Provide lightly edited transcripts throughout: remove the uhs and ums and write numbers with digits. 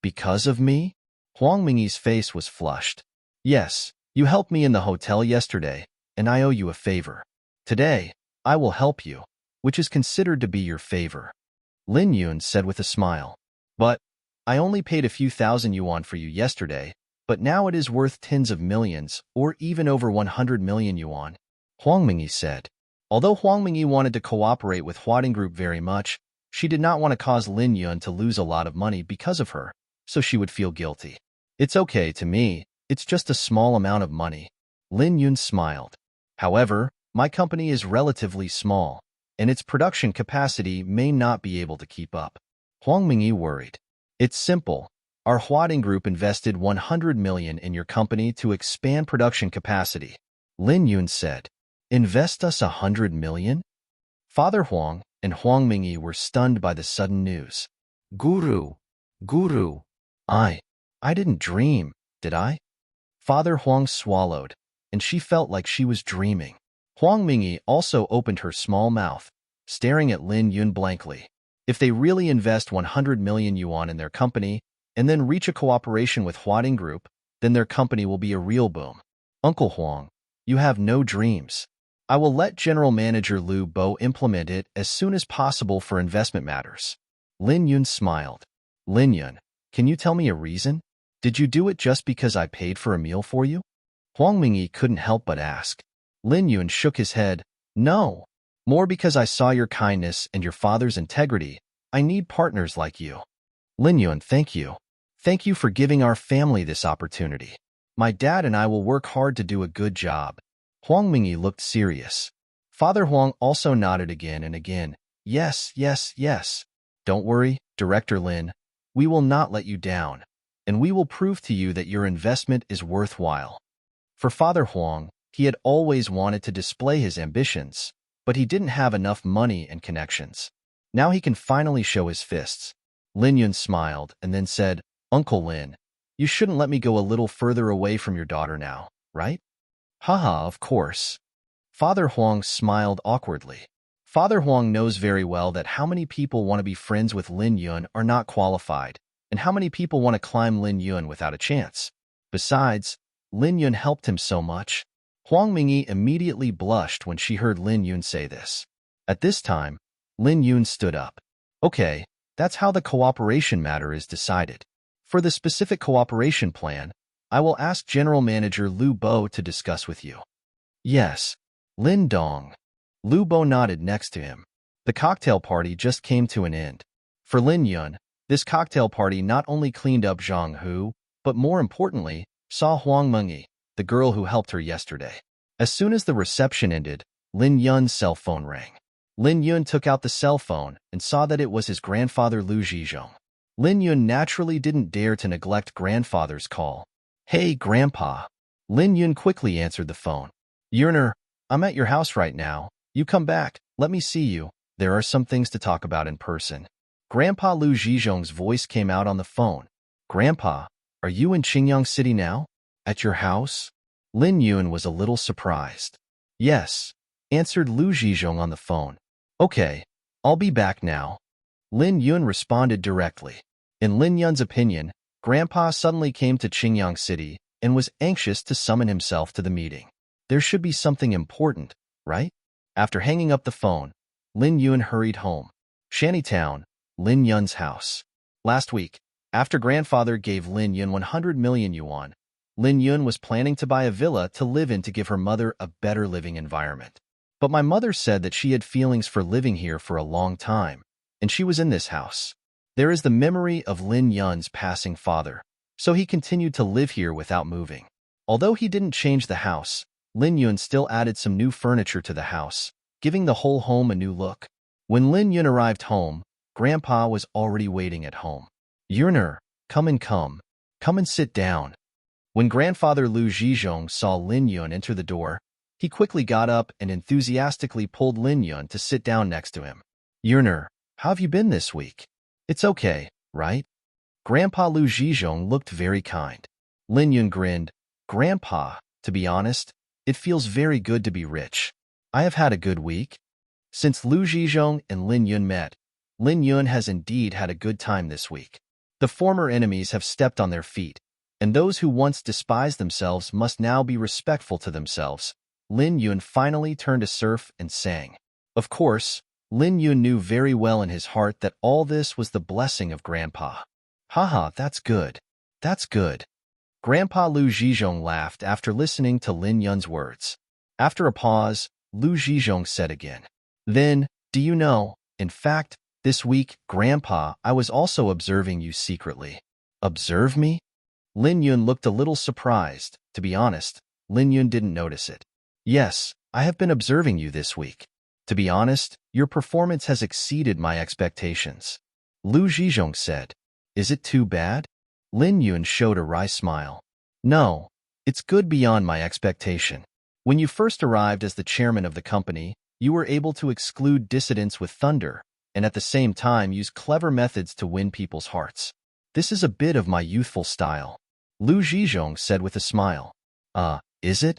Because of me? Huang Mingyi's face was flushed. Yes, you helped me in the hotel yesterday, and I owe you a favor. Today, I will help you, which is considered to be your favor. Lin Yun said with a smile. But, I only paid a few thousand yuan for you yesterday, but now it is worth tens of millions, or even over 100 million yuan. Huang Mingyi said. Although Huang Mingyi wanted to cooperate with Huading Group very much, she did not want to cause Lin Yun to lose a lot of money because of her, so she would feel guilty. It's okay to me, it's just a small amount of money. Lin Yun smiled. However, my company is relatively small, and its production capacity may not be able to keep up. Huang Mingyi worried. It's simple. Our Huading Group invested 100 million in your company to expand production capacity. Lin Yun said. Invest us 100 million? Father Huang and Huang Mingyi were stunned by the sudden news. Guru, I didn't dream, did I? Father Huang swallowed, and she felt like she was dreaming. Huang Mingyi also opened her small mouth, staring at Lin Yun blankly. If they really invest 100 million yuan in their company and then reach a cooperation with Huading Group, then their company will be a real boom. Uncle Huang, you have no dreams. I will let General Manager Liu Bo implement it as soon as possible for investment matters. Lin Yun smiled. Lin Yun, can you tell me a reason? Did you do it just because I paid for a meal for you? Huang Mingyi couldn't help but ask. Lin Yun shook his head. No. More because I saw your kindness and your father's integrity. I need partners like you. Lin Yun, thank you. Thank you for giving our family this opportunity. My dad and I will work hard to do a good job. Huang Mingyi looked serious. Father Huang also nodded again and again. Yes. Don't worry, Director Lin. We will not let you down, and we will prove to you that your investment is worthwhile. For Father Huang, he had always wanted to display his ambitions, but he didn't have enough money and connections. Now he can finally show his fists. Lin Yun smiled and then said, Uncle Lin, you shouldn't let me go a little further away from your daughter now, right? Haha, of course. Father Huang smiled awkwardly. Father Huang knows very well that how many people want to be friends with Lin Yun are not qualified, and how many people want to climb Lin Yun without a chance. Besides, Lin Yun helped him so much. Huang Mingyi immediately blushed when she heard Lin Yun say this. At this time, Lin Yun stood up. Okay, that's how the cooperation matter is decided. For the specific cooperation plan, I will ask General Manager Liu Bo to discuss with you. Yes, Lin Dong. Liu Bo nodded next to him. The cocktail party just came to an end. For Lin Yun, this cocktail party not only cleaned up Zhang Hu, but more importantly, saw Huang Mingyi, the girl who helped her yesterday. As soon as the reception ended, Lin Yun's cell phone rang. Lin Yun took out the cell phone and saw that it was his grandfather Liu Zhizhong. Lin Yun naturally didn't dare to neglect grandfather's call. Hey, Grandpa. Lin Yun quickly answered the phone. Yurner, I'm at your house right now. You come back, let me see you. There are some things to talk about in person. Grandpa Liu Zhizhong's voice came out on the phone. Grandpa, are you in Qingyang City now? At your house? Lin Yun was a little surprised. Yes, answered Liu Zhizhong on the phone. Okay, I'll be back now. Lin Yun responded directly. In Lin Yun's opinion, Grandpa suddenly came to Qingyang City and was anxious to summon himself to the meeting. There should be something important, right? After hanging up the phone, Lin Yun hurried home. Shantytown, Lin Yun's house. Last week, after grandfather gave Lin Yun 100 million yuan, Lin Yun was planning to buy a villa to live in to give her mother a better living environment. But my mother said that she had feelings for living here for a long time, and she was in this house. There is the memory of Lin Yun's passing father, so he continued to live here without moving. Although he didn't change the house, Lin Yun still added some new furniture to the house, giving the whole home a new look. When Lin Yun arrived home, Grandpa was already waiting at home. Yurner, come and sit down. When Grandfather Liu Zhizhong saw Lin Yun enter the door, he quickly got up and enthusiastically pulled Lin Yun to sit down next to him. Yurner, how have you been this week? It's okay, right? Grandpa Liu Zhizhong looked very kind. Lin Yun grinned. Grandpa, to be honest, it feels very good to be rich. I have had a good week. Since Liu Zhizhong and Lin Yun met, Lin Yun has indeed had a good time this week. The former enemies have stepped on their feet, and those who once despised themselves must now be respectful to themselves. Lin Yun finally turned to surf and sang. Of course, Lin Yun knew very well in his heart that all this was the blessing of Grandpa. Haha, that's good. That's good. Grandpa Lu Zhizhong laughed after listening to Lin Yun's words. After a pause, Lu Zhizhong said again, "Then, do you know, in fact, this week, Grandpa, I was also observing you secretly." Observe me? Lin Yun looked a little surprised. To be honest, Lin Yun didn't notice it. Yes, I have been observing you this week. To be honest, your performance has exceeded my expectations. Lu Zhizhong said. Is it too bad? Lin Yun showed a wry smile. No, it's good beyond my expectation. When you first arrived as the chairman of the company, you were able to exclude dissidents with thunder, and at the same time use clever methods to win people's hearts. This is a bit of my youthful style. Lu Zhizhong said with a smile. Is it?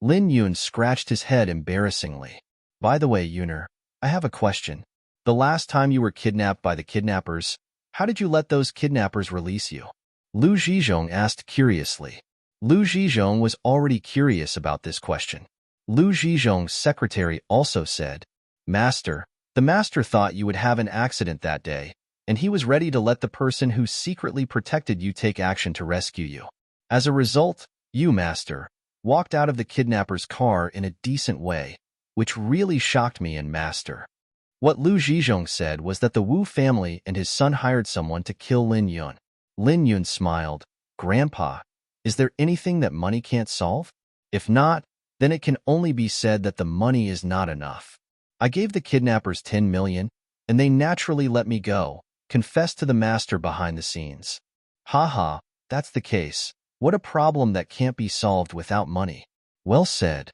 Lin Yun scratched his head embarrassingly. By the way, Yuner, I have a question. The last time you were kidnapped by the kidnappers, how did you let those kidnappers release you? Lu Zhizhong asked curiously. Lu Zhizhong was already curious about this question. Lu Zhizhong's secretary also said, Master, the master thought you would have an accident that day, and he was ready to let the person who secretly protected you take action to rescue you. As a result, you, Master, walked out of the kidnapper's car in a decent way, which really shocked me and Master. What Lu Zhizhong said was that the Wu family and his son hired someone to kill Lin Yun. Lin Yun smiled. Grandpa, is there anything that money can't solve? If not, then it can only be said that the money is not enough. I gave the kidnappers 10 million, and they naturally let me go, confessed to the master behind the scenes. Haha, that's the case. What a problem that can't be solved without money. Well said.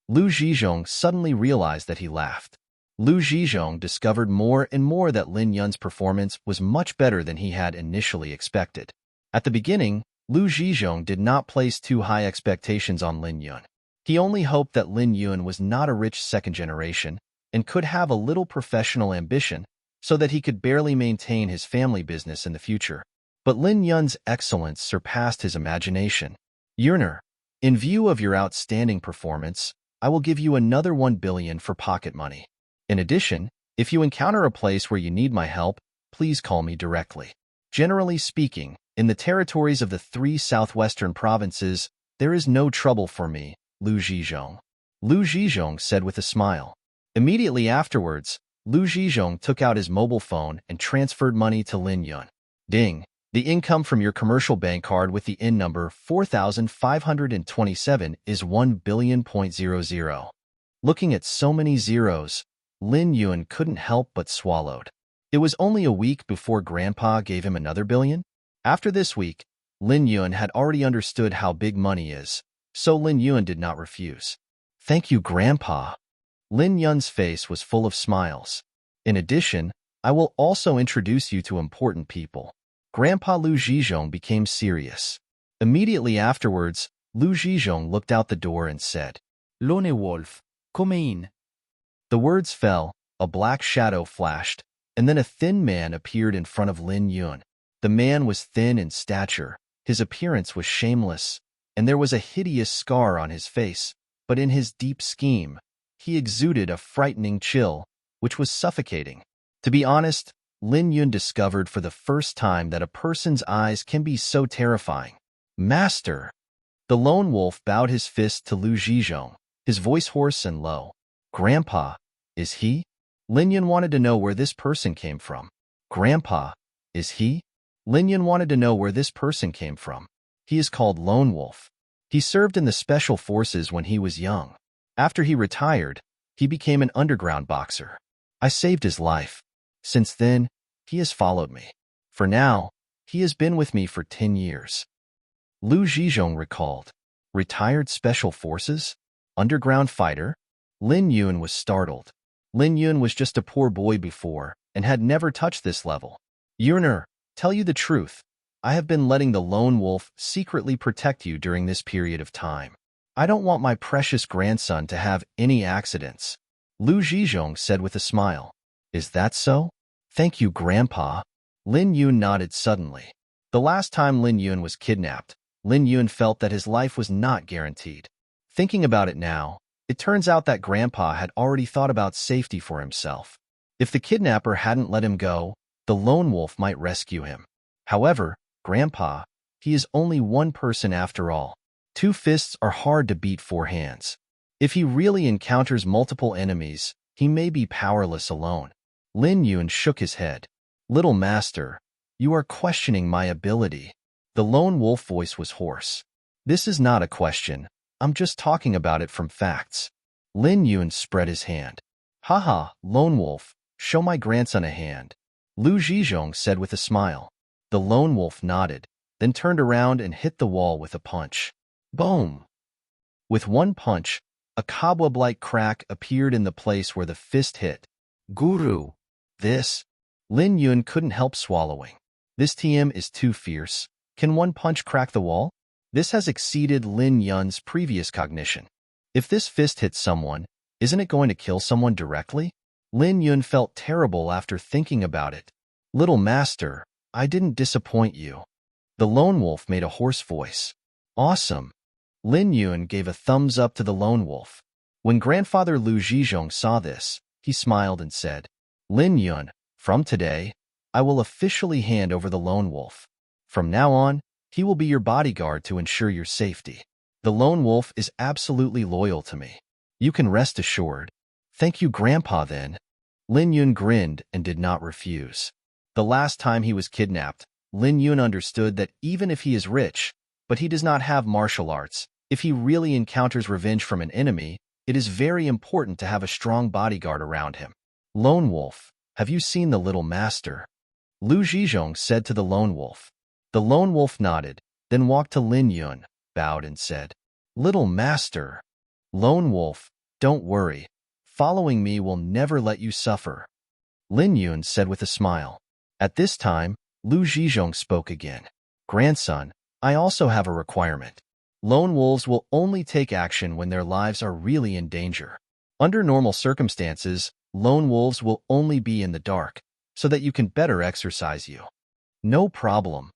Lu Zhizhong suddenly realized that he laughed. Lu Zhizhong discovered more and more that Lin Yun's performance was much better than he had initially expected. At the beginning, Lu Zhizhong did not place too high expectations on Lin Yun. He only hoped that Lin Yun was not a rich second generation and could have a little professional ambition so that he could barely maintain his family business in the future. But Lin Yun's excellence surpassed his imagination. Yuner, in view of your outstanding performance, I will give you another 1 billion for pocket money. In addition, if you encounter a place where you need my help, please call me directly. Generally speaking, in the territories of the 3 southwestern provinces, there is no trouble for me, Lu Zhizhong. Lu Zhizhong said with a smile. Immediately afterwards, Lu Zhizhong took out his mobile phone and transferred money to Lin Yun. Ding, the income from your commercial bank card with the IN number 4527 is 1 billion.00. Looking at so many zeros, Lin Yun couldn't help but swallowed. It was only a week before Grandpa gave him another billion. After this week, Lin Yun had already understood how big money is, so Lin Yun did not refuse. Thank you, Grandpa. Lin Yun's face was full of smiles. In addition, I will also introduce you to important people. Grandpa Lu Zhizhong became serious. Immediately afterwards, Lu Zhizhong looked out the door and said, Lone Wolf, come in. The words fell, a black shadow flashed, and then a thin man appeared in front of Lin Yun. The man was thin in stature, his appearance was shameless, and there was a hideous scar on his face, but in his deep scheme, he exuded a frightening chill, which was suffocating. To be honest, Lin Yun discovered for the first time that a person's eyes can be so terrifying. Master! The lone wolf bowed his fist to Lu Zhizhong, his voice hoarse and low. Grandpa, is he? Lin Yun wanted to know where this person came from. Grandpa, is he? Lin Yun wanted to know where this person came from. He is called Lone Wolf. He served in the special forces when he was young. After he retired, he became an underground boxer. I saved his life. Since then, he has followed me. For now, he has been with me for 10 years. Lu Zhizhong recalled. Retired special forces? Underground fighter? Lin Yun was startled. Lin Yun was just a poor boy before and had never touched this level. Yuner, tell you the truth. I have been letting the lone wolf secretly protect you during this period of time. I don't want my precious grandson to have any accidents. Lu Zhizhong said with a smile. Is that so? Thank you, Grandpa. Lin Yun nodded suddenly. The last time Lin Yun was kidnapped, Lin Yun felt that his life was not guaranteed. Thinking about it now, it turns out that Grandpa had already thought about safety for himself. If the kidnapper hadn't let him go, the lone wolf might rescue him. However, Grandpa, he is only one person after all. 2 fists are hard to beat 4 hands. If he really encounters multiple enemies, he may be powerless alone. Lin Yun shook his head. Little master, you are questioning my ability. The lone wolf voice was hoarse. This is not a question. I'm just talking about it from facts. Lin Yun spread his hand. Haha, lone wolf, show my grandson a hand. Lu Zhizhong said with a smile. The lone wolf nodded, then turned around and hit the wall with a punch. Boom! With one punch, a cobweb-like crack appeared in the place where the fist hit. Guru! This? Lin Yun couldn't help swallowing. This TM is too fierce. Can one punch crack the wall? This has exceeded Lin Yun's previous cognition. If this fist hits someone, isn't it going to kill someone directly? Lin Yun felt terrible after thinking about it. Little master, I didn't disappoint you. The lone wolf made a hoarse voice. Awesome. Lin Yun gave a thumbs up to the lone wolf. When grandfather Lu Zhizhong saw this, he smiled and said, Lin Yun, from today, I will officially hand over the lone wolf. From now on, he will be your bodyguard to ensure your safety. The lone wolf is absolutely loyal to me. You can rest assured. Thank you, Grandpa, then. Lin Yun grinned and did not refuse. The last time he was kidnapped, Lin Yun understood that even if he is rich, but he does not have martial arts, if he really encounters revenge from an enemy, it is very important to have a strong bodyguard around him. Lone wolf, have you seen the little master? Lu Zhizhong said to the lone wolf. The lone wolf nodded, then walked to Lin Yun, bowed and said, Little master. Lone wolf, don't worry. Following me will never let you suffer. Lin Yun said with a smile. At this time, Lu Zhizhong spoke again. Grandson, I also have a requirement. Lone wolves will only take action when their lives are really in danger. Under normal circumstances, lone wolves will only be in the dark, so that you can better exercise you. No problem.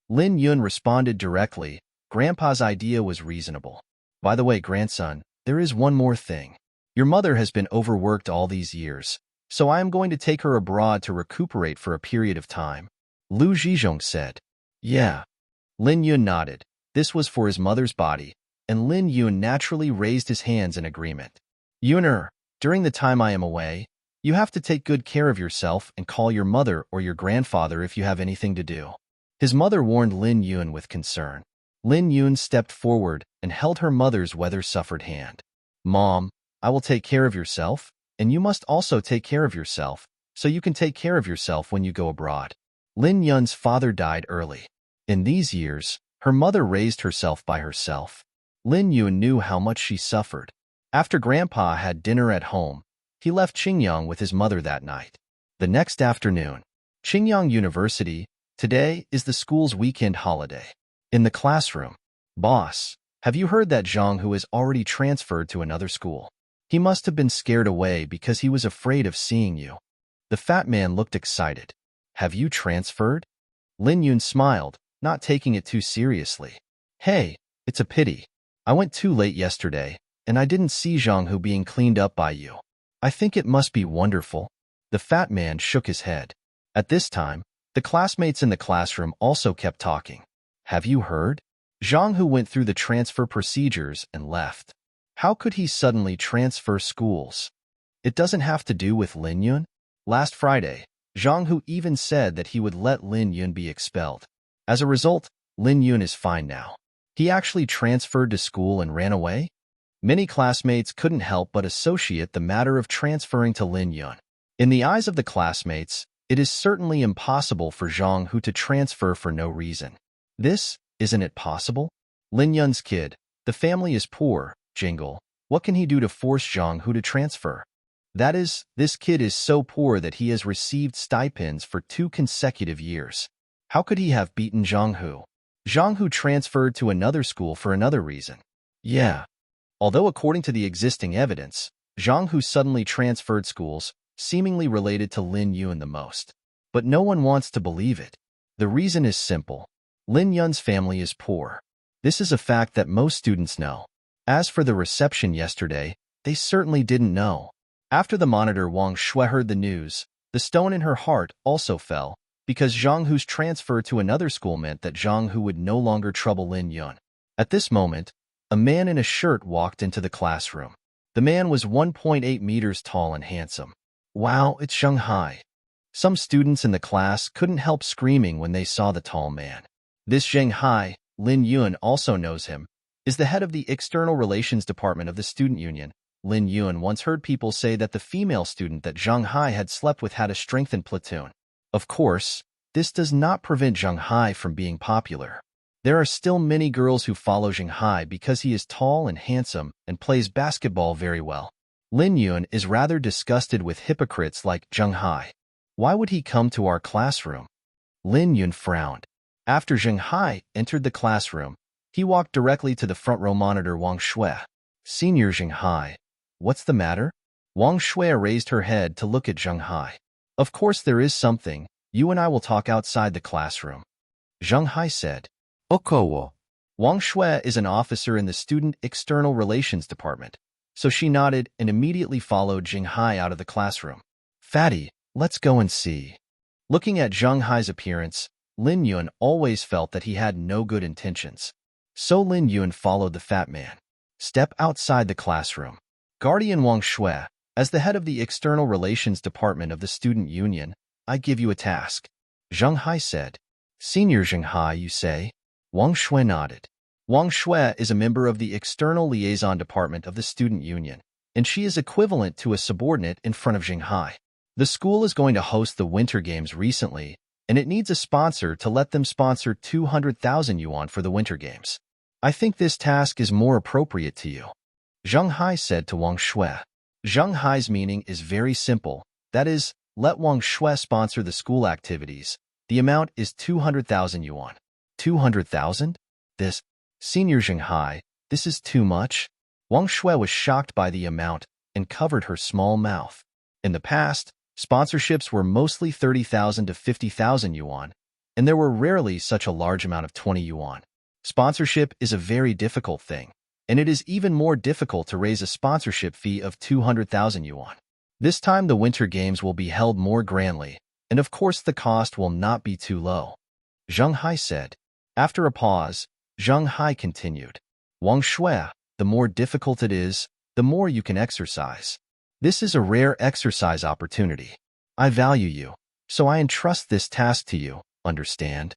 Lin Yun responded directly. Grandpa's idea was reasonable. By the way, grandson, there is one more thing. Your mother has been overworked all these years, so I am going to take her abroad to recuperate for a period of time. Lu Zhizhong said. Yeah. Lin Yun nodded. This was for his mother's body, and Lin Yun naturally raised his hands in agreement. Yuner, during the time I am away, you have to take good care of yourself and call your mother or your grandfather if you have anything to do. His mother warned Lin Yun with concern. Lin Yun stepped forward and held her mother's weather-suffered hand. Mom, I will take care of yourself, and you must also take care of yourself, so you can take care of yourself when you go abroad. Lin Yun's father died early. In these years, her mother raised herself by herself. Lin Yun knew how much she suffered. After Grandpa had dinner at home, he left Qingyang with his mother that night. The next afternoon, Qingyang University, today is the school's weekend holiday. In the classroom, Boss, have you heard that Zhang Hu has already transferred to another school? He must have been scared away because he was afraid of seeing you. The fat man looked excited. Have you transferred? Lin Yun smiled, not taking it too seriously. Hey, it's a pity. I went too late yesterday, and I didn't see Zhang Hu being cleaned up by you. I think it must be wonderful. The fat man shook his head. At this time, the classmates in the classroom also kept talking. Have you heard? Zhang Hu went through the transfer procedures and left. How could he suddenly transfer schools? It doesn't have to do with Lin Yun. Last Friday, Zhang Hu even said that he would let Lin Yun be expelled. As a result, Lin Yun is fine now. He actually transferred to school and ran away? Many classmates couldn't help but associate the matter of transferring to Lin Yun. In the eyes of the classmates, it is certainly impossible for Zhang Hu to transfer for no reason. Isn't it possible? Lin Yun's kid, the family is poor, Jingle. What can he do to force Zhang Hu to transfer? That is, this kid is so poor that he has received stipends for 2 consecutive years. How could he have beaten Zhang Hu? Zhang Hu transferred to another school for another reason. Yeah. Although according to the existing evidence, Zhang Hu suddenly transferred schools, seemingly related to Lin Yun the most. but no one wants to believe it. The reason is simple. Lin Yun's family is poor. This is a fact that most students know. As for the reception yesterday, they certainly didn't know. After the monitor Wang Shui heard the news, the stone in her heart also fell, because Zhang Hu's transfer to another school meant that Zhang Hu would no longer trouble Lin Yun. At this moment, a man in a shirt walked into the classroom. The man was 1.8 meters tall and handsome. Wow, it's Zhang Hai. Some students in the class couldn't help screaming when they saw the tall man. This Zhang Hai, Lin Yun also knows him, is the head of the External Relations Department of the Student Union. Lin Yun once heard people say that the female student that Zhang Hai had slept with had a strengthened platoon. Of course, this does not prevent Zhang Hai from being popular. There are still many girls who follow Zhang Hai because he is tall and handsome and plays basketball very well. Lin Yun is rather disgusted with hypocrites like Zhang Hai. Why would he come to our classroom? Lin Yun frowned. After Zhang Hai entered the classroom, he walked directly to the front row monitor Wang Shui. Senior Zhang Hai, what's the matter? Wang Shui raised her head to look at Zhang Hai. Of course there is something. You and I will talk outside the classroom. Zhang Hai said. Okowo. Wang Shui is an officer in the Student External Relations Department, so she nodded and immediately followed Zhang Hai out of the classroom. Fatty, let's go and see. Looking at Zhang Hai's appearance, Lin Yun always felt that he had no good intentions. So Lin Yun followed the fat man. Step outside the classroom. Guardian Wang Shui, as the head of the External Relations Department of the Student Union, I give you a task. Zhang Hai said. Senior Zhang Hai, you say? Wang Shui nodded. Wang Shui is a member of the External Liaison Department of the Student Union, and she is equivalent to a subordinate in front of Zhang Hai. The school is going to host the Winter Games recently, and it needs a sponsor to let them sponsor 200,000 yuan for the Winter Games. I think this task is more appropriate to you. Zhang Hai said to Wang Shui. Zhang Hai's meaning is very simple. That is, let Wang Shui sponsor the school activities. The amount is 200,000 yuan. 200,000? This, Senior Zhang Hai, this is too much? Wang Shui was shocked by the amount and covered her small mouth. In the past, sponsorships were mostly 30,000 to 50,000 yuan, and there were rarely such a large amount of 20 yuan. Sponsorship is a very difficult thing, and it is even more difficult to raise a sponsorship fee of 200,000 yuan. This time the Winter Games will be held more grandly, and of course the cost will not be too low. Zhang Hai said. After a pause, Zhang Hai continued. Wang Shui, the more difficult it is, the more you can exercise. This is a rare exercise opportunity. I value you, so I entrust this task to you, understand?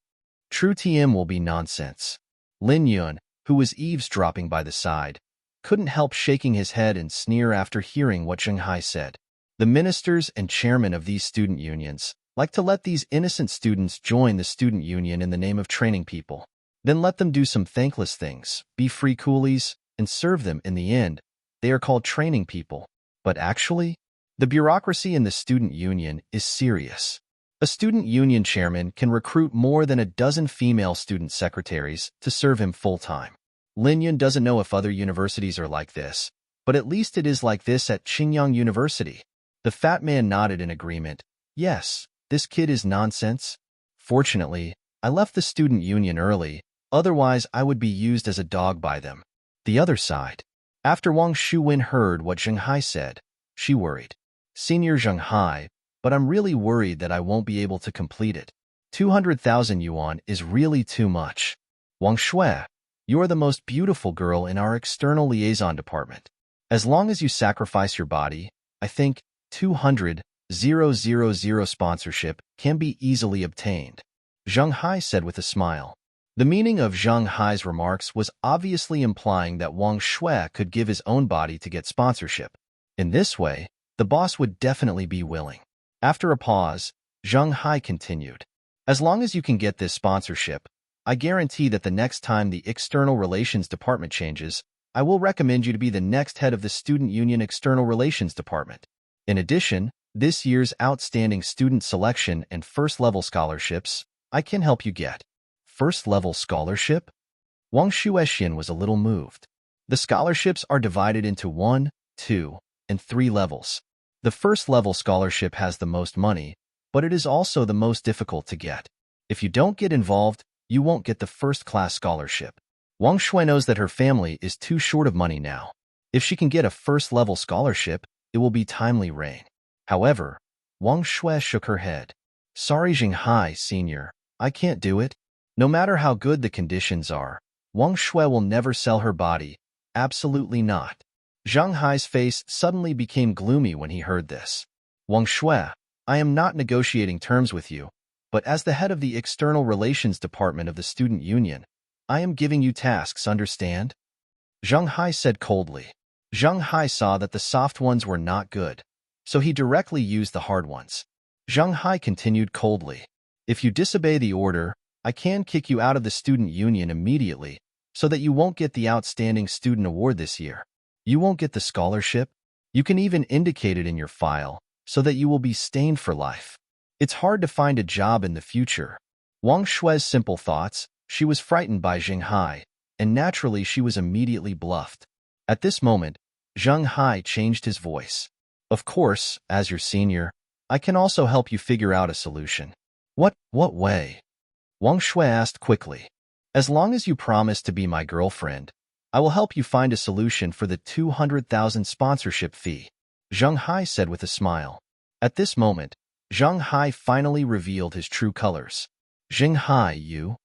True TM will be nonsense. Lin Yun, who was eavesdropping by the side, couldn't help shaking his head and sneer after hearing what Zhang Hai said. The ministers and chairmen of these student unions like to let these innocent students join the student union in the name of training people. Then let them do some thankless things, be free coolies, and serve them in the end. They are called training people. But actually, the bureaucracy in the student union is serious. A student union chairman can recruit more than a dozen female student secretaries to serve him full-time. Lin Yun doesn't know if other universities are like this, but at least it is like this at Qingyang University. The fat man nodded in agreement. Yes, this kid is nonsense. Fortunately, I left the student union early, otherwise I would be used as a dog by them. The other side. After Wang Shuwen heard what Zhang Hai said, she worried. Senior Zhang Hai, but I'm really worried that I won't be able to complete it. 200,000 yuan is really too much. Wang Shui, you are the most beautiful girl in our external liaison department. As long as you sacrifice your body, I think 200,000 sponsorship can be easily obtained. Zhang Hai said with a smile. The meaning of Zhang Hai's remarks was obviously implying that Wang Shui could give his own body to get sponsorship. In this way, the boss would definitely be willing. After a pause, Zhang Hai continued. As long as you can get this sponsorship, I guarantee that the next time the External Relations Department changes, I will recommend you to be the next head of the Student Union External Relations Department. In addition, this year's outstanding student selection and first-level scholarships, I can help you get. First-level scholarship? Wang Shuexian was a little moved. The scholarships are divided into 1, 2, and 3 levels. The first-level scholarship has the most money, but it is also the most difficult to get. If you don't get involved, you won't get the first-class scholarship. Wang Shui knows that her family is too short of money now. If she can get a first-level scholarship, it will be timely rain. However, Wang Shui shook her head. Sorry, Jinghai, Senior, I can't do it. No matter how good the conditions are, Wang Shui will never sell her body. Absolutely not. Zhang Hai's face suddenly became gloomy when he heard this. Wang Shui, I am not negotiating terms with you, but as the head of the External Relations Department of the Student Union, I am giving you tasks, understand? Zhang Hai said coldly. Zhang Hai saw that the soft ones were not good, so he directly used the hard ones. Zhang Hai continued coldly. If you disobey the order, I can kick you out of the student union immediately, so that you won't get the Outstanding Student Award this year. You won't get the scholarship. You can even indicate it in your file, so that you will be stained for life. It's hard to find a job in the future. Wang Shui's simple thoughts, she was frightened by Zhang Hai, and naturally she was immediately bluffed. At this moment, Zhang Hai changed his voice. Of course, as your senior, I can also help you figure out a solution. What way? Wang Shui asked quickly. As long as you promise to be my girlfriend, I will help you find a solution for the 200,000 sponsorship fee, Zhang Hai said with a smile. At this moment, Zhang Hai finally revealed his true colors. Zhang Hai, you?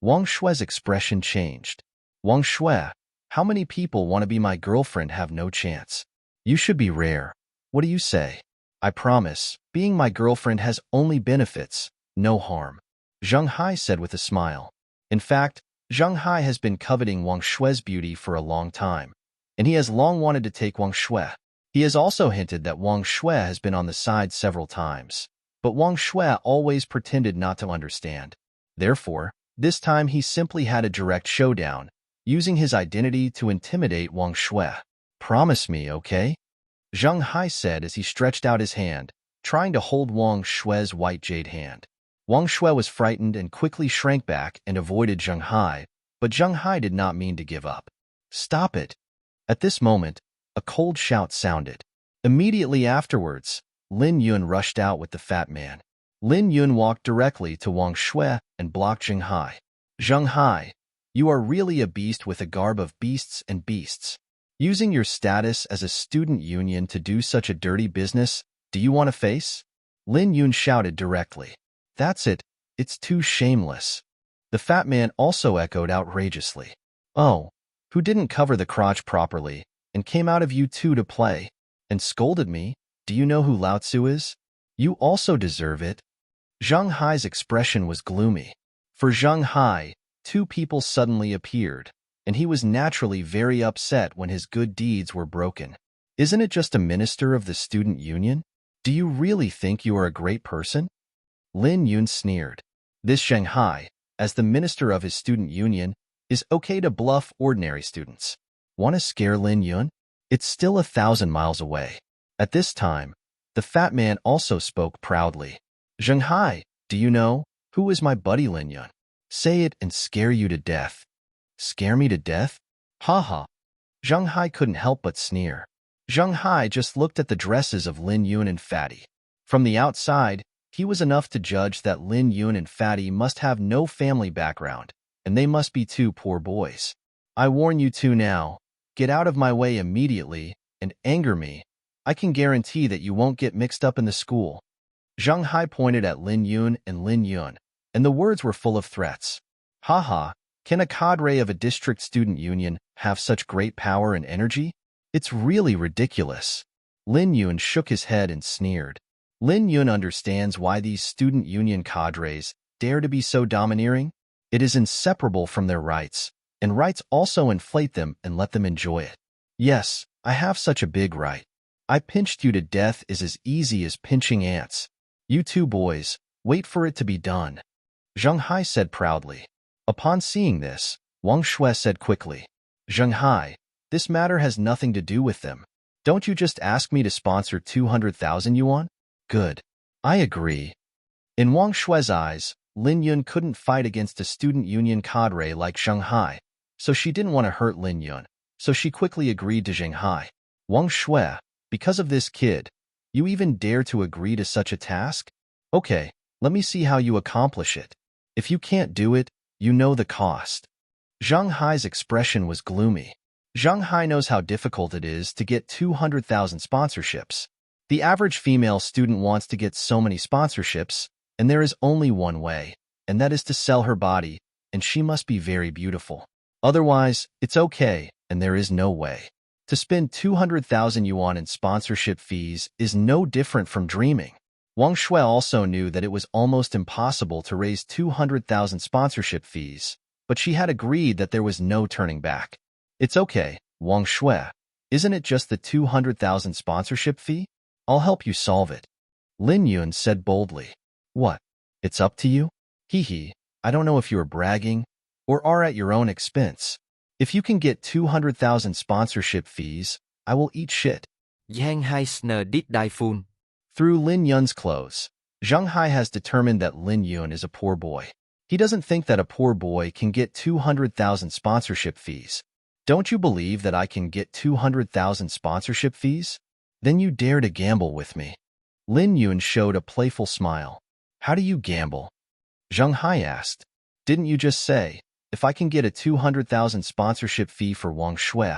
Wang Shui's expression changed. Wang Shui, how many people want to be my girlfriend have no chance? You should be rare. What do you say? I promise, being my girlfriend has only benefits, no harm, Zhang Hai said with a smile. In fact, Zhang Hai has been coveting Wang Shui's beauty for a long time, and he has long wanted to take Wang Shui. He has also hinted that Wang Shui has been on the side several times, but Wang Shui always pretended not to understand. Therefore, this time he simply had a direct showdown, using his identity to intimidate Wang Shui. Promise me, okay? Zhang Hai said as he stretched out his hand, trying to hold Wang Shui's white jade hand. Wang Shui was frightened and quickly shrank back and avoided Zhang Hai, but Zhang Hai did not mean to give up. Stop it! At this moment, a cold shout sounded. Immediately afterwards, Lin Yun rushed out with the fat man. Lin Yun walked directly to Wang Shui and blocked Zhang Hai. Zhang Hai, you are really a beast with a garb of beasts and beasts. Using your status as a student union to do such a dirty business, do you want to face? Lin Yun shouted directly. That's it, it's too shameless. The fat man also echoed outrageously. Oh, who didn't cover the crotch properly, and came out of you two to play, and scolded me? Do you know who Lao Tzu is? You also deserve it. Zhang Hai's expression was gloomy. For Zhang Hai, two people suddenly appeared, and he was naturally very upset when his good deeds were broken. Isn't it just a minister of the student union? Do you really think you are a great person? Lin Yun sneered. This Zhang Hai, as the minister of his student union, is okay to bluff ordinary students. Want to scare Lin Yun? It's still 1,000 miles away. At this time, the fat man also spoke proudly. Zhang Hai, do you know who is my buddy Lin Yun? Say it and scare you to death. Scare me to death? Ha ha. Zhang Hai couldn't help but sneer. Zhang Hai just looked at the dresses of Lin Yun and Fatty. From the outside, he was enough to judge that Lin Yun and Fatty must have no family background, and they must be two poor boys. I warn you two now, get out of my way immediately, and anger me. I can guarantee that you won't get mixed up in the school. Zhang Hai pointed at Lin Yun, and the words were full of threats. Ha ha, can a cadre of a district student union have such great power and energy? It's really ridiculous. Lin Yun shook his head and sneered. Lin Yun understands why these student union cadres dare to be so domineering. It is inseparable from their rights, and rights also inflate them and let them enjoy it. Yes, I have such a big right. I pinched you to death is as easy as pinching ants. You two boys, wait for it to be done. Zhang Hai said proudly. Upon seeing this, Wang Shui said quickly, Zhang Hai, this matter has nothing to do with them. Don't you just ask me to sponsor 200,000 yuan? Good. I agree. In Wang Shui's eyes, Lin Yun couldn't fight against a student union cadre like Zhang Hai, so she didn't want to hurt Lin Yun, so she quickly agreed to Zhang Hai. Wang Shui, because of this kid, you even dare to agree to such a task? Okay, let me see how you accomplish it. If you can't do it, you know the cost. Zhang Hai's expression was gloomy. Zhang Hai knows how difficult it is to get 200,000 sponsorships. The average female student wants to get so many sponsorships, and there is only one way, and that is to sell her body, and she must be very beautiful. Otherwise, it's okay, and there is no way. To spend 200,000 yuan in sponsorship fees is no different from dreaming. Wang Shui also knew that it was almost impossible to raise 200,000 sponsorship fees, but she had agreed that there was no turning back. It's okay, Wang Shui. Isn't it just the 200,000 sponsorship fee? I'll help you solve it. Lin Yun said boldly. What? It's up to you? Hee, I don't know if you're bragging or are at your own expense. If you can get 200,000 sponsorship fees, I will eat shit. Zhang Hai snờ đít đai phun. Through Lin Yun's clothes, Zhang Hai has determined that Lin Yun is a poor boy. He doesn't think that a poor boy can get 200,000 sponsorship fees. Don't you believe that I can get 200,000 sponsorship fees? Then you dare to gamble with me. Lin Yun showed a playful smile. How do you gamble? Zhang Hai asked. Didn't you just say, if I can get a 200,000 sponsorship fee for Wang Shui,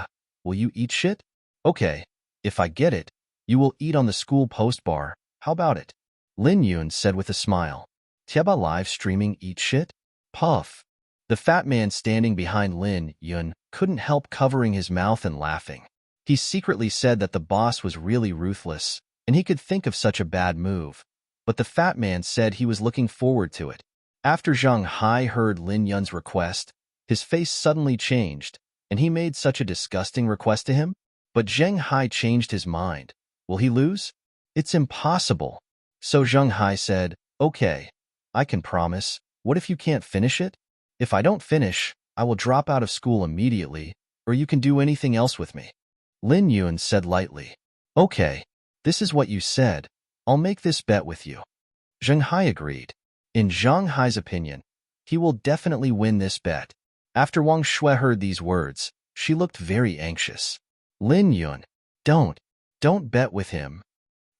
will you eat shit? Okay, if I get it, you will eat on the school post bar. How about it? Lin Yun said with a smile. Tieba live streaming eat shit? Puff. The fat man standing behind Lin Yun couldn't help covering his mouth and laughing. He secretly said that the boss was really ruthless, and he could think of such a bad move. But the fat man said he was looking forward to it. After Zhang Hai heard Lin Yun's request, his face suddenly changed, and he made such a disgusting request to him. But Zhang Hai changed his mind. Will he lose? It's impossible. So Zhang Hai said, okay, I can promise. What if you can't finish it? If I don't finish, I will drop out of school immediately, or you can do anything else with me. Lin Yun said lightly. Okay, this is what you said. I'll make this bet with you. Zhang Hai agreed. In Zhang Hai's opinion, he will definitely win this bet. After Wang Shui heard these words, she looked very anxious. Lin Yun, don't bet with him.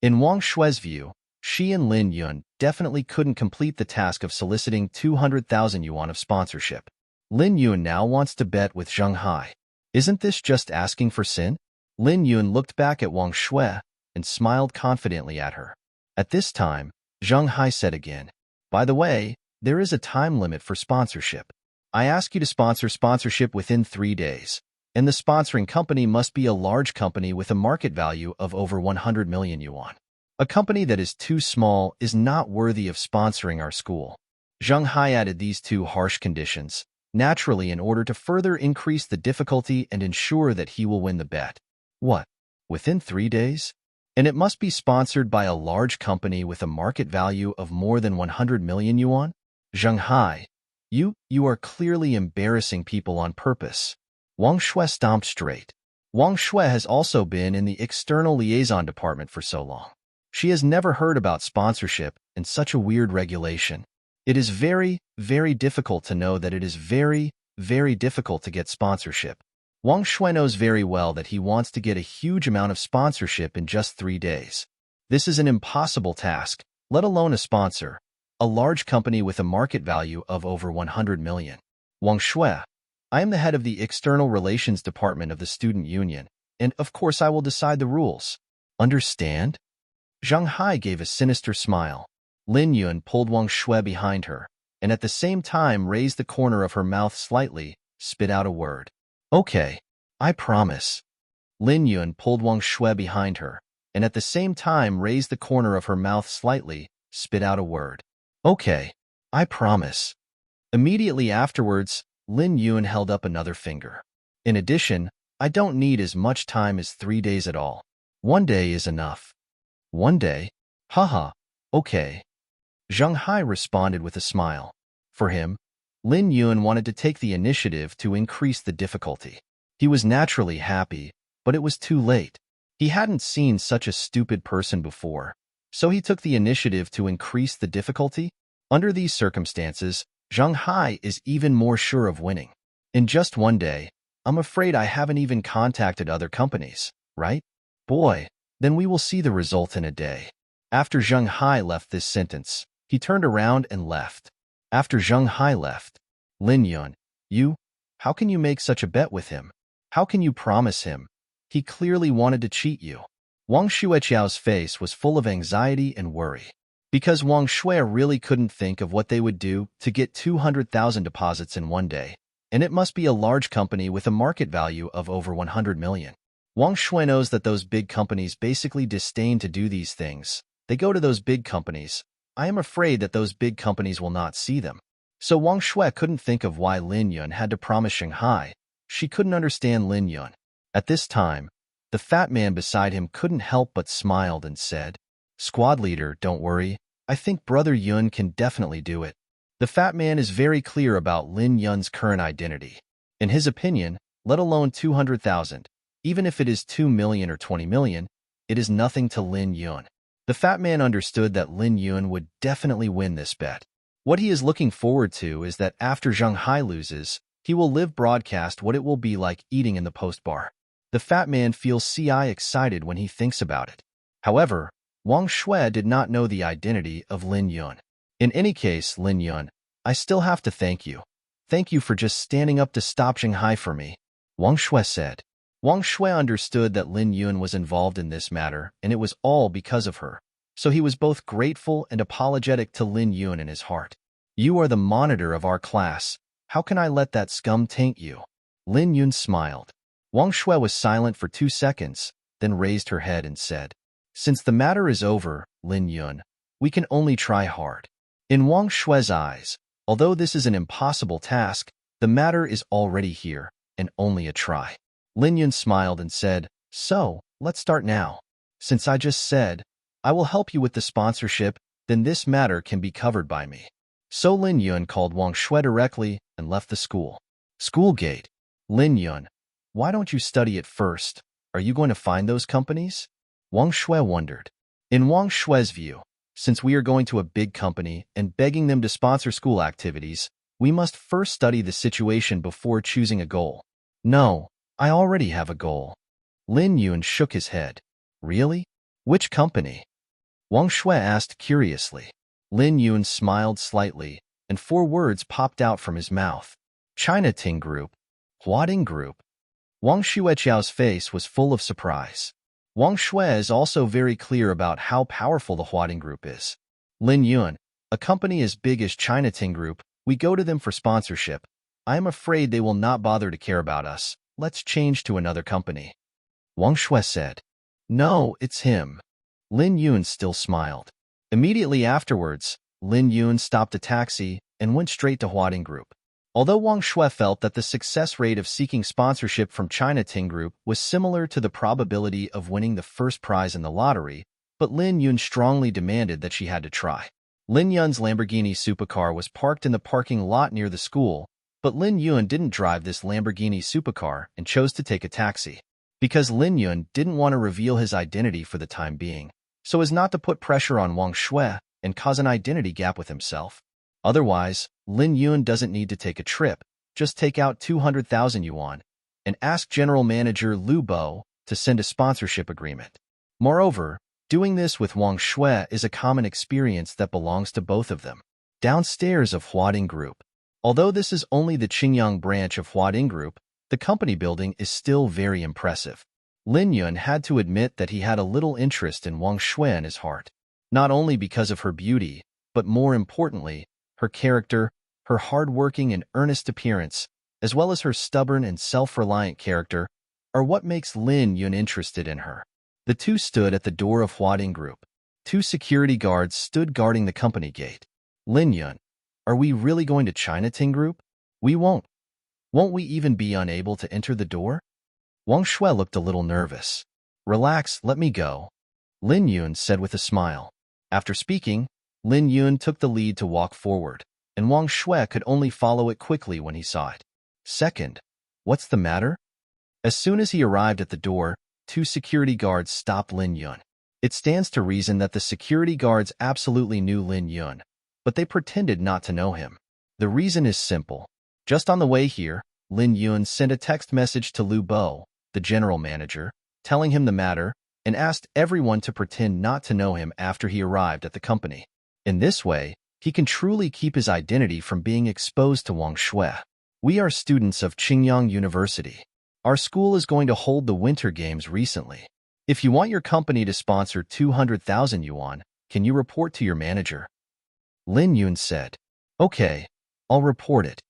In Wang Shui's view, she and Lin Yun definitely couldn't complete the task of soliciting 200,000 yuan of sponsorship. Lin Yun now wants to bet with Zhang Hai. Isn't this just asking for sin? Lin Yun looked back at Wang Shui and smiled confidently at her. At this time, Zhang Hai said again, by the way, there is a time limit for sponsorship. I ask you to sponsor sponsorship within 3 days, and the sponsoring company must be a large company with a market value of over 100 million yuan. A company that is too small is not worthy of sponsoring our school. Zhang Hai added these two harsh conditions, naturally in order to further increase the difficulty and ensure that he will win the bet. What? Within 3 days? And it must be sponsored by a large company with a market value of more than 100 million yuan? Zhang Hai, you are clearly embarrassing people on purpose. Wang Shui stomped straight. Wang Shui has also been in the external liaison department for so long. She has never heard about sponsorship and such a weird regulation. It is very, very difficult to know that it is very, very difficult to get sponsorship. Wang Shui knows very well that he wants to get a huge amount of sponsorship in just 3 days. This is an impossible task, let alone a sponsor, a large company with a market value of over 100 million. Wang Shui, I am the head of the External Relations Department of the Student Union, and of course I will decide the rules. Understand? Zhang Hai gave a sinister smile. Lin Yun pulled Wang Shui behind her, and at the same time raised the corner of her mouth slightly, spit out a word. Okay, I promise. Lin Yun pulled Wang Shui behind her, and at the same time raised the corner of her mouth slightly, spit out a word. Okay, I promise. Immediately afterwards, Lin Yun held up another finger. In addition, I don't need as much time as 3 days at all. 1 day is enough. 1 day? Haha, okay. Zhang Hai responded with a smile. For him, Lin Yun wanted to take the initiative to increase the difficulty. He was naturally happy, but it was too late. He hadn't seen such a stupid person before, so he took the initiative to increase the difficulty. Under these circumstances, Zhang Hai is even more sure of winning. In just 1 day, I'm afraid I haven't even contacted other companies, right? Boy, then we will see the result in a day. After Zheng Hai left this sentence, he turned around and left. After Zheng Hai left, Lin Yun, how can you make such a bet with him? How can you promise him? He clearly wanted to cheat you. Wang Xueqiao's face was full of anxiety and worry. Because Wang Shui really couldn't think of what they would do to get 200,000 deposits in one day, and it must be a large company with a market value of over 100 million. Wang Shui knows that those big companies basically disdain to do these things. They go to those big companies. I am afraid that those big companies will not see them. So Wang Shui couldn't think of why Lin Yun had to promise Shanghai. She couldn't understand Lin Yun. At this time, the fat man beside him couldn't help but smiled and said, "Squad leader, don't worry. I think Brother Yun can definitely do it." The fat man is very clear about Lin Yun's current identity. In his opinion, let alone 200,000, even if it is 2 million or 20 million, it is nothing to Lin Yun. The fat man understood that Lin Yun would definitely win this bet. What he is looking forward to is that after Zheng Hai loses, he will live broadcast what it will be like eating in the post bar. The fat man feels excited when he thinks about it. However, Wang Shui did not know the identity of Lin Yun. In any case, Lin Yun, I still have to thank you. Thank you for just standing up to stop Shanghai for me, Wang Shui said. Wang Shui understood that Lin Yun was involved in this matter, and it was all because of her. So he was both grateful and apologetic to Lin Yun in his heart. You are the monitor of our class. How can I let that scum taint you? Lin Yun smiled. Wang Shui was silent for 2 seconds, then raised her head and said, "Since the matter is over, Lin Yun, we can only try hard." In Wang Shui's eyes, although this is an impossible task, the matter is already here, and only a try. Lin Yun smiled and said, "So, let's start now. Since I just said, I will help you with the sponsorship, then this matter can be covered by me." So Lin Yun called Wang Shui directly and left the school. School gate. Lin Yun, why don't you study it first? Are you going to find those companies? Wang Shui wondered. In Wang Shui's view, since we are going to a big company and begging them to sponsor school activities, we must first study the situation before choosing a goal. No, I already have a goal. Lin Yun shook his head. Really? Which company? Wang Shui asked curiously. Lin Yun smiled slightly, and 4 words popped out from his mouth. China Ting Group. Huading Group. Wang Xueqiao's face was full of surprise. Wang Shui is also very clear about how powerful the Huading Group is. Lin Yun, a company as big as China Ting Group, we go to them for sponsorship. I am afraid they will not bother to care about us. Let's change to another company. Wang Shui said. No, it's him. Lin Yun still smiled. Immediately afterwards, Lin Yun stopped a taxi and went straight to Huading Group. Although Wang Shui felt that the success rate of seeking sponsorship from China Ting Group was similar to the probability of winning the first prize in the lottery, but Lin Yun strongly demanded that she had to try. Lin Yun's Lamborghini supercar was parked in the parking lot near the school, but Lin Yun didn't drive this Lamborghini supercar and chose to take a taxi. Because Lin Yun didn't want to reveal his identity for the time being, so as not to put pressure on Wang Shui and cause an identity gap with himself. Otherwise, Lin Yun doesn't need to take a trip, just take out 200,000 yuan and ask General Manager Lu Bo to send a sponsorship agreement. Moreover, doing this with Wang Shui is a common experience that belongs to both of them. Downstairs of Huading Group. Although this is only the Qingyang branch of Huading Group, the company building is still very impressive. Lin Yun had to admit that he had a little interest in Wang Shui in his heart, not only because of her beauty, but more importantly, her character, her hard-working and earnest appearance, as well as her stubborn and self-reliant character, are what makes Lin Yun interested in her. The two stood at the door of Huading Group. 2 security guards stood guarding the company gate. Lin Yun, are we really going to China Ting Group? We won't. Won't we even be unable to enter the door? Wang Shui looked a little nervous. Relax, let me go, Lin Yun said with a smile. After speaking, Lin Yun took the lead to walk forward, and Wang Shui could only follow it quickly when he saw it. Second, what's the matter? As soon as he arrived at the door, 2 security guards stopped Lin Yun. It stands to reason that the security guards absolutely knew Lin Yun, but they pretended not to know him. The reason is simple. Just on the way here, Lin Yun sent a text message to Lu Bo, the general manager, telling him the matter, and asked everyone to pretend not to know him after he arrived at the company. In this way, he can truly keep his identity from being exposed to Wang Shui. We are students of Qingyang University. Our school is going to hold the Winter Games recently. If you want your company to sponsor 200,000 yuan, can you report to your manager? Lin Yun said. Okay, I'll report it.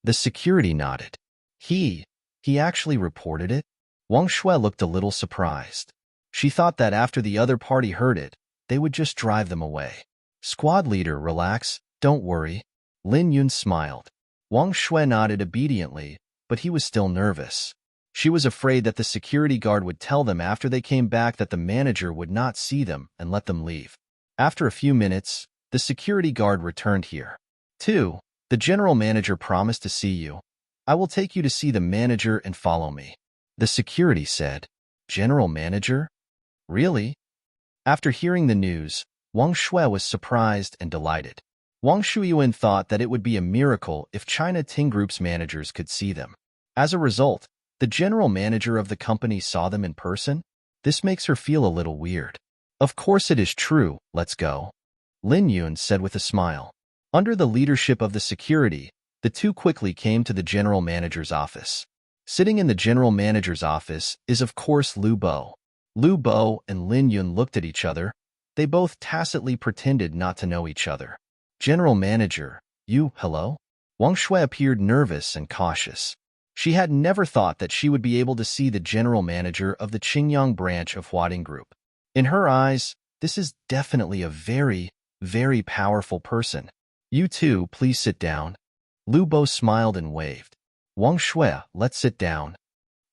The security nodded. He actually reported it? Wang Shui looked a little surprised. She thought that after the other party heard it, they would just drive them away. Squad leader, relax, don't worry. Lin Yun smiled. Wang Shui nodded obediently, but he was still nervous. She was afraid that the security guard would tell them after they came back that the manager would not see them and let them leave. After a few minutes, the security guard returned here. 2. The general manager promised to see you. I will take you to see the manager and follow me. The security said. General manager? Really? After hearing the news, Wang Shui was surprised and delighted. Wang Shuyuan thought that it would be a miracle if China Ting Group's managers could see them. As a result, the general manager of the company saw them in person. This makes her feel a little weird. Of course it is true, let's go. Lin Yun said with a smile. Under the leadership of the security, the two quickly came to the general manager's office. Sitting in the general manager's office is of course Lu Bo. Lu Bo and Lin Yun looked at each other. They both tacitly pretended not to know each other. General manager, you, hello? Wang Shui appeared nervous and cautious. She had never thought that she would be able to see the general manager of the Qingyang branch of Huading Group. In her eyes, this is definitely a very, very powerful person. You two, please sit down. Lu Bo smiled and waved. Wang Shui, let's sit down.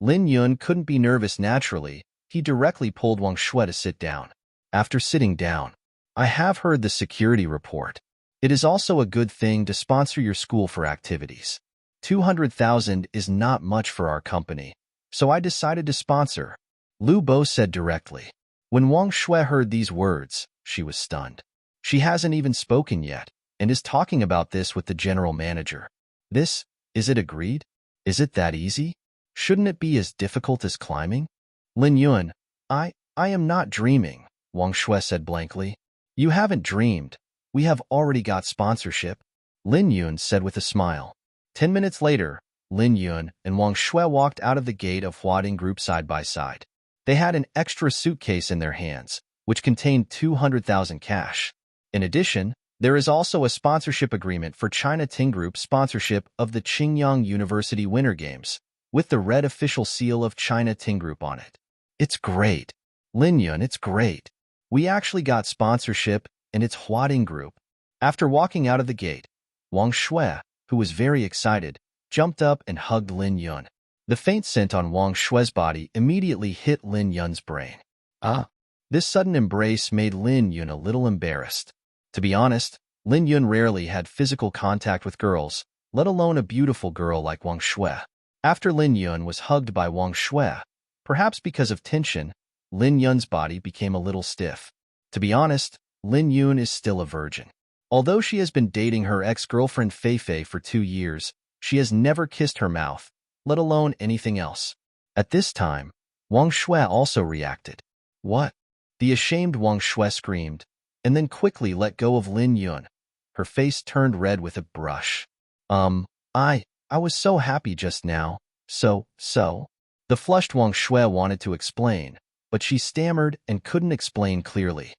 Lin Yun couldn't be nervous naturally. He directly pulled Wang Shui to sit down. After sitting down, I have heard the security report. It is also a good thing to sponsor your school for activities. 200,000 is not much for our company, so I decided to sponsor. Lu Bo said directly. When Wang Shui heard these words, she was stunned. She hasn't even spoken yet, and is talking about this with the general manager. Is it agreed? Is it that easy? Shouldn't it be as difficult as climbing? Lin Yun, I am not dreaming, Wang Shui said blankly. You haven't dreamed. We have already got sponsorship, Lin Yun said with a smile. 10 minutes later, Lin Yun and Wang Shui walked out of the gate of Huading Group side by side. They had an extra suitcase in their hands, which contained 200,000 cash. In addition, there is also a sponsorship agreement for China Ting Group's sponsorship of the Qingyang University Winter Games, with the red official seal of China Ting Group on it. It's great. Lin Yun, it's great. We actually got sponsorship, and it's Huading Group. After walking out of the gate, Wang Shui, who was very excited, jumped up and hugged Lin Yun. The faint scent on Wang Shui's body immediately hit Lin Yun's brain. This sudden embrace made Lin Yun a little embarrassed. To be honest, Lin Yun rarely had physical contact with girls, let alone a beautiful girl like Wang Shui. After Lin Yun was hugged by Wang Shui, perhaps because of tension, Lin Yun's body became a little stiff. To be honest, Lin Yun is still a virgin. Although she has been dating her ex-girlfriend Fei Fei for 2 years, she has never kissed her mouth, let alone anything else. At this time, Wang Shui also reacted. What? The ashamed Wang Shui screamed, and then quickly let go of Lin Yun. Her face turned red with a brush. I was so happy just now. So. The flushed Wang Shui wanted to explain, but she stammered and couldn't explain clearly.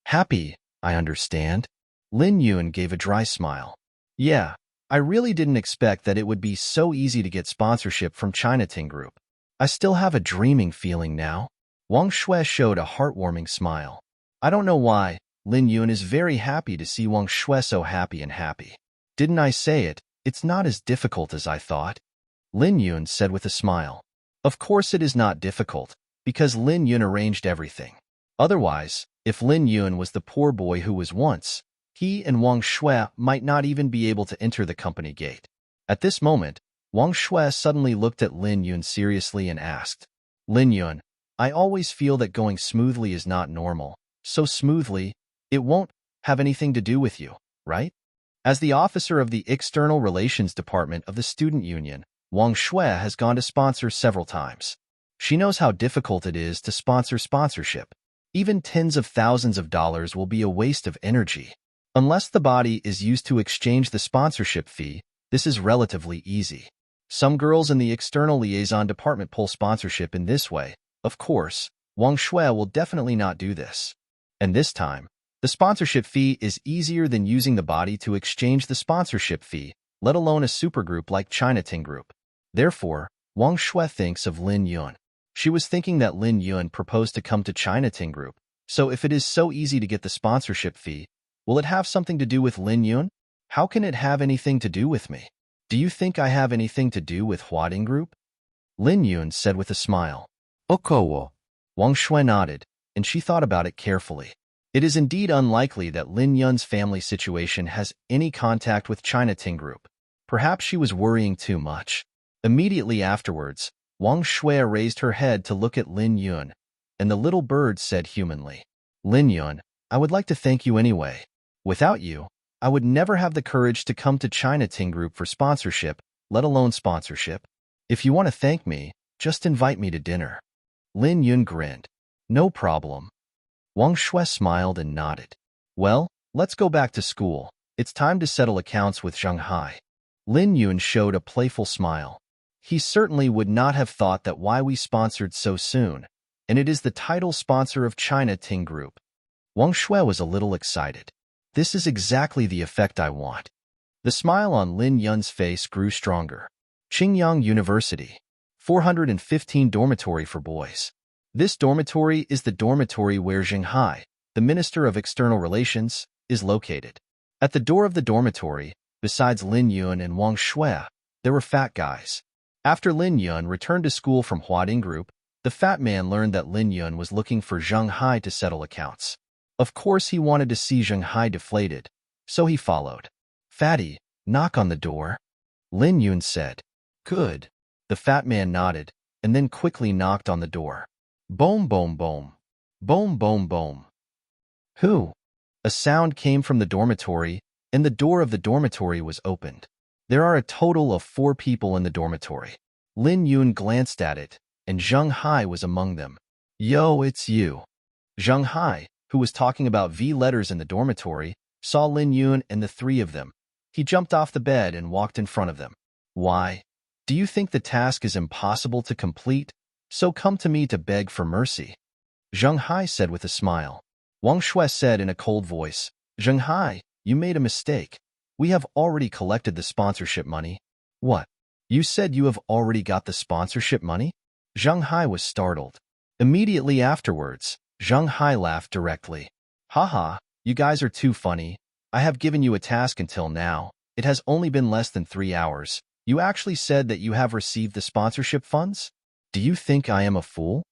Happy, I understand. Lin Yun gave a dry smile. Yeah, I really didn't expect that it would be so easy to get sponsorship from China Ting Group. I still have a dreaming feeling now. Wang Shui showed a heartwarming smile. I don't know why, Lin Yun is very happy to see Wang Shui so happy and happy. Didn't I say it? It's not as difficult as I thought. Lin Yun said with a smile. Of course it is not difficult, because Lin Yun arranged everything. Otherwise, if Lin Yun was the poor boy who was once, he and Wang Shui might not even be able to enter the company gate. At this moment, Wang Shui suddenly looked at Lin Yun seriously and asked, Lin Yun, I always feel that going smoothly is not normal. So smoothly, it won't have anything to do with you, right? As the officer of the External Relations Department of the Student Union, Wang Shui has gone to sponsor several times. She knows how difficult it is to sponsor sponsorship. Even tens of thousands of dollars will be a waste of energy. Unless the body is used to exchange the sponsorship fee, this is relatively easy. Some girls in the external liaison department pull sponsorship in this way. Of course, Wang Shui will definitely not do this. And this time, the sponsorship fee is easier than using the body to exchange the sponsorship fee, let alone a supergroup like Chinatown Group. Therefore, Wang Shui thinks of Lin Yun. She was thinking that Lin Yun proposed to come to Chinatown Group, so if it is so easy to get the sponsorship fee, will it have something to do with Lin Yun? How can it have anything to do with me? Do you think I have anything to do with Huading Group? Lin Yun said with a smile. Okowo. Wang Shui nodded, and she thought about it carefully. It is indeed unlikely that Lin Yun's family situation has any contact with Chinatown Group. Perhaps she was worrying too much. Immediately afterwards, Wang Shui raised her head to look at Lin Yun, and the little bird said humanly, Lin Yun, I would like to thank you anyway. Without you, I would never have the courage to come to Chinatown Group for sponsorship, let alone sponsorship. If you want to thank me, just invite me to dinner. Lin Yun grinned. No problem. Wang Shui smiled and nodded. Well, let's go back to school. It's time to settle accounts with Shanghai. Lin Yun showed a playful smile. He certainly would not have thought that why we sponsored so soon, and it is the title sponsor of Chinatown Group. Wang Shui was a little excited. This is exactly the effect I want. The smile on Lin Yun's face grew stronger. Qingyang University. 415 dormitory for boys. This dormitory is the dormitory where Shanghai, the Minister of External Relations, is located. At the door of the dormitory, besides Lin Yun and Wang Shui, there were fat guys. After Lin Yun returned to school from Huading Group, the fat man learned that Lin Yun was looking for Shanghai to settle accounts. Of course, he wanted to see Shanghai deflated, so he followed. Fatty, knock on the door. Lin Yun said. Good. The fat man nodded, and then quickly knocked on the door. Boom, boom, boom. Boom, boom, boom. Who? A sound came from the dormitory, and the door of the dormitory was opened. There are a total of 4 people in the dormitory. Lin Yun glanced at it, and Shanghai was among them. Yo, it's you. Shanghai, who was talking about V letters in the dormitory, saw Lin Yun and the 3 of them. He jumped off the bed and walked in front of them. Why? Do you think the task is impossible to complete? So come to me to beg for mercy. Shanghai said with a smile. Wang Shui said in a cold voice, Shanghai, you made a mistake. We have already collected the sponsorship money. What? You said you have already got the sponsorship money? Shanghai was startled. Immediately afterwards, Shanghai laughed directly. Haha, you guys are too funny. I have given you a task until now. It has only been less than 3 hours. You actually said that you have received the sponsorship funds? Do you think I am a fool?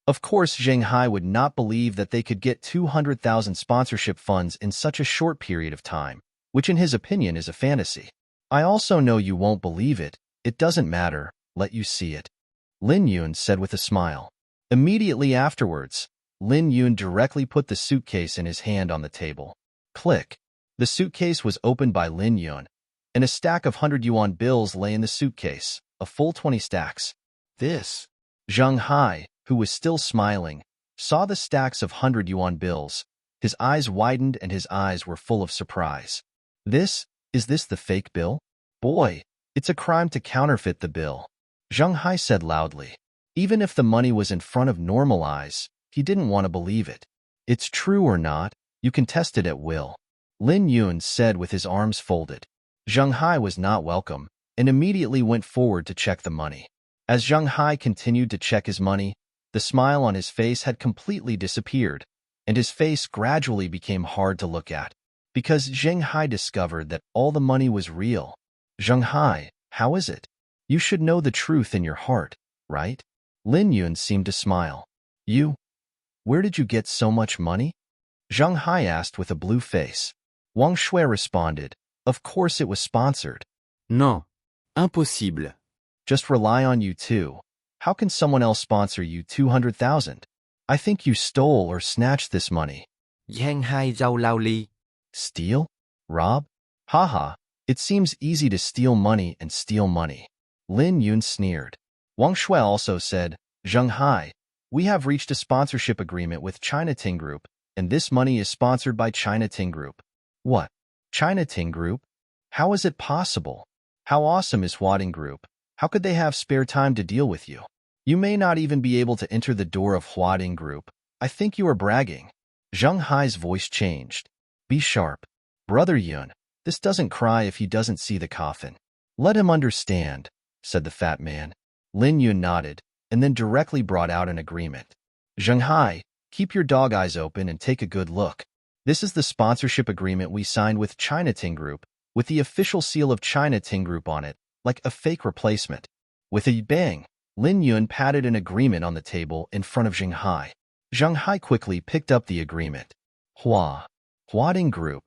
Of course, Shanghai would not believe that they could get 200,000 sponsorship funds in such a short period of time, which in his opinion is a fantasy. I also know you won't believe it. It doesn't matter. Let you see it. Lin Yun said with a smile. Immediately afterwards, Lin Yun directly put the suitcase in his hand on the table. Click. The suitcase was opened by Lin Yun, and a stack of 100 yuan bills lay in the suitcase, a full 20 stacks. This. Shanghai, who was still smiling, saw the stacks of 100 yuan bills. His eyes widened and his eyes were full of surprise. Is this the fake bill? Boy, it's a crime to counterfeit the bill. Shanghai said loudly. Even if the money was in front of normal eyes, he didn't want to believe it. It's true or not, you can test it at will. Lin Yun said with his arms folded. Shanghai was not welcome, and immediately went forward to check the money. As Shanghai continued to check his money, the smile on his face had completely disappeared, and his face gradually became hard to look at, because Shanghai discovered that all the money was real. Shanghai, how is it? You should know the truth in your heart, right? Lin Yun seemed to smile. Where did you get so much money? Shanghai asked with a blue face. Wang Shui responded, of course it was sponsored. Non. Impossible. Just rely on you too. How can someone else sponsor you 200,000? I think you stole or snatched this money. Shanghai rau lao li. Steal? Rob? Haha, it seems easy to steal money and steal money. Lin Yun sneered. Wang Shui also said, Zheng Hai, we have reached a sponsorship agreement with China Ting Group, and this money is sponsored by China Ting Group. What? China Ting Group? How is it possible? How awesome is Huading Group? How could they have spare time to deal with you? You may not even be able to enter the door of Huading Group. I think you are bragging. Zheng Hai's voice changed. Be sharp. Brother Yun, this doesn't cry if he doesn't see the coffin. Let him understand, said the fat man. Lin Yun nodded, and then directly brought out an agreement. Zheng Hai, keep your dog eyes open and take a good look. This is the sponsorship agreement we signed with China Ting Group, with the official seal of China Ting Group on it, like a fake replacement. With a bang, Lin Yun patted an agreement on the table in front of Zheng Hai. Zheng Hai quickly picked up the agreement. Huading Group.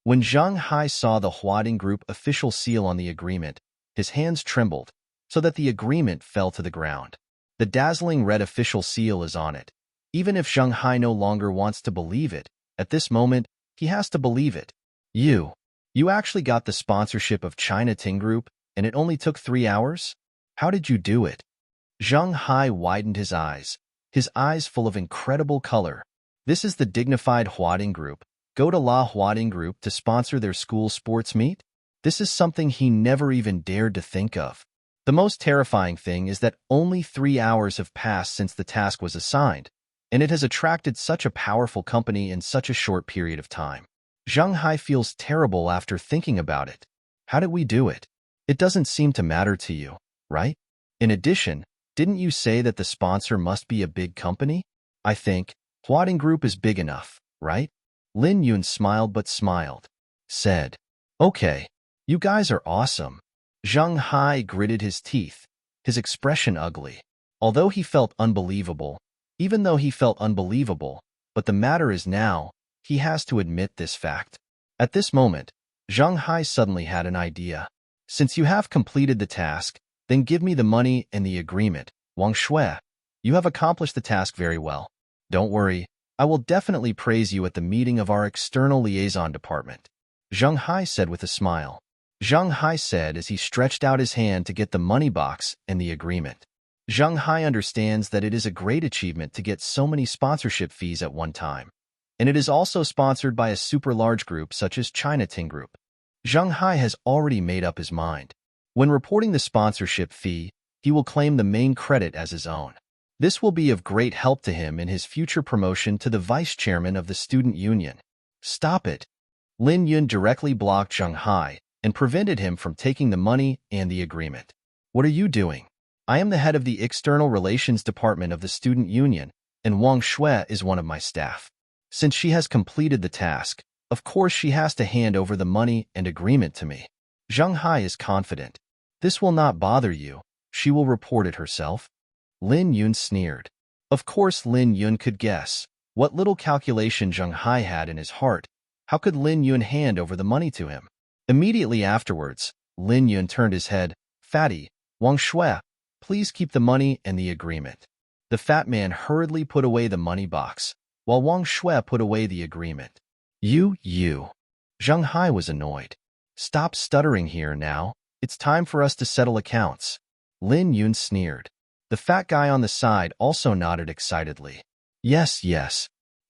When Zheng Hai saw the Huading Group official seal on the agreement, his hands trembled, so that the agreement fell to the ground. The dazzling red official seal is on it. Even if Zheng Hai no longer wants to believe it, at this moment, he has to believe it. You actually got the sponsorship of China Ting Group, and it only took 3 hours? How did you do it? Zheng Hai widened his eyes full of incredible color. This is the dignified Huading Group. Go to La Huading Group to sponsor their school sports meet? This is something he never even dared to think of. The most terrifying thing is that only 3 hours have passed since the task was assigned, and it has attracted such a powerful company in such a short period of time. Zheng Hai feels terrible after thinking about it. How did we do it? It doesn't seem to matter to you, right? In addition, didn't you say that the sponsor must be a big company? I think Huading Group is big enough, right? Lin Yun smiled but smiled. Said, okay, you guys are awesome. Zheng Hai gritted his teeth, his expression ugly. Even though he felt unbelievable, but the matter is now, he has to admit this fact. At this moment, Zheng Hai suddenly had an idea. Since you have completed the task, then give me the money and the agreement. Wang Shui, you have accomplished the task very well. Don't worry, I will definitely praise you at the meeting of our external liaison department. Zheng Hai said with a smile. Zheng Hai said as he stretched out his hand to get the money box and the agreement. Zheng Hai understands that it is a great achievement to get so many sponsorship fees at one time, and it is also sponsored by a super large group such as China Ting Group. Zheng Hai has already made up his mind. When reporting the sponsorship fee, he will claim the main credit as his own. This will be of great help to him in his future promotion to the vice chairman of the student union. Stop it. Lin Yun directly blocked Zheng Hai and prevented him from taking the money and the agreement. What are you doing? I am the head of the external relations department of the student union, and Wang Shui is one of my staff. Since she has completed the task, of course she has to hand over the money and agreement to me. Zheng Hai is confident. This will not bother you. She will report it herself. Lin Yun sneered. Of course Lin Yun could guess what little calculation Zheng Hai had in his heart. How could Lin Yun hand over the money to him? Immediately afterwards, Lin Yun turned his head. Fatty, Wang Shui, please keep the money and the agreement. The fat man hurriedly put away the money box, while Wang Shui put away the agreement. You. Zheng Hai was annoyed. Stop stuttering here now. It's time for us to settle accounts. Lin Yun sneered. The fat guy on the side also nodded excitedly. Yes.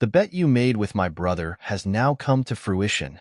The bet you made with my brother has now come to fruition.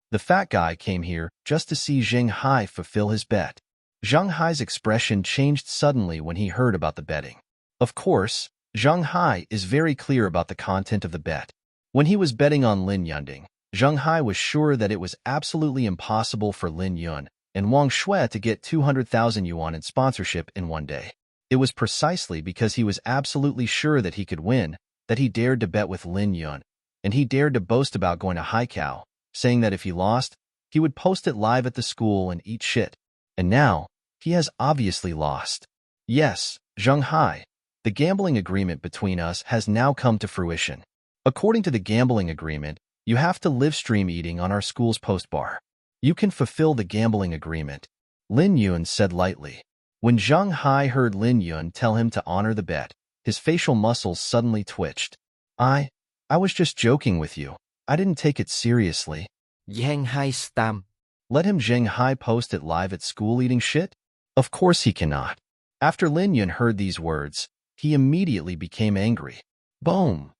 The fat guy came here just to see Zheng Hai fulfill his bet. Zheng Hai's expression changed suddenly when he heard about the betting. Of course, Zheng Hai is very clear about the content of the bet. When he was betting on Lin Yunding, Zheng Hai was sure that it was absolutely impossible for Lin Yun and Wang Shui to get 200,000 yuan in sponsorship in one day. It was precisely because he was absolutely sure that he could win that he dared to bet with Lin Yun, and he dared to boast about going to Haikao, saying that if he lost, he would post it live at the school and eat shit. And now, he has obviously lost. Yes, Zheng Hai, the gambling agreement between us has now come to fruition. According to the gambling agreement, you have to live stream eating on our school's post bar. You can fulfill the gambling agreement, Lin Yun said lightly. When Zheng Hai heard Lin Yun tell him to honor the bet, his facial muscles suddenly twitched. I was just joking with you. I didn't take it seriously. Zheng Hai stam. Let him Zheng Hai post it live at school eating shit? Of course he cannot. After Lin Yun heard these words, he immediately became angry. Boom!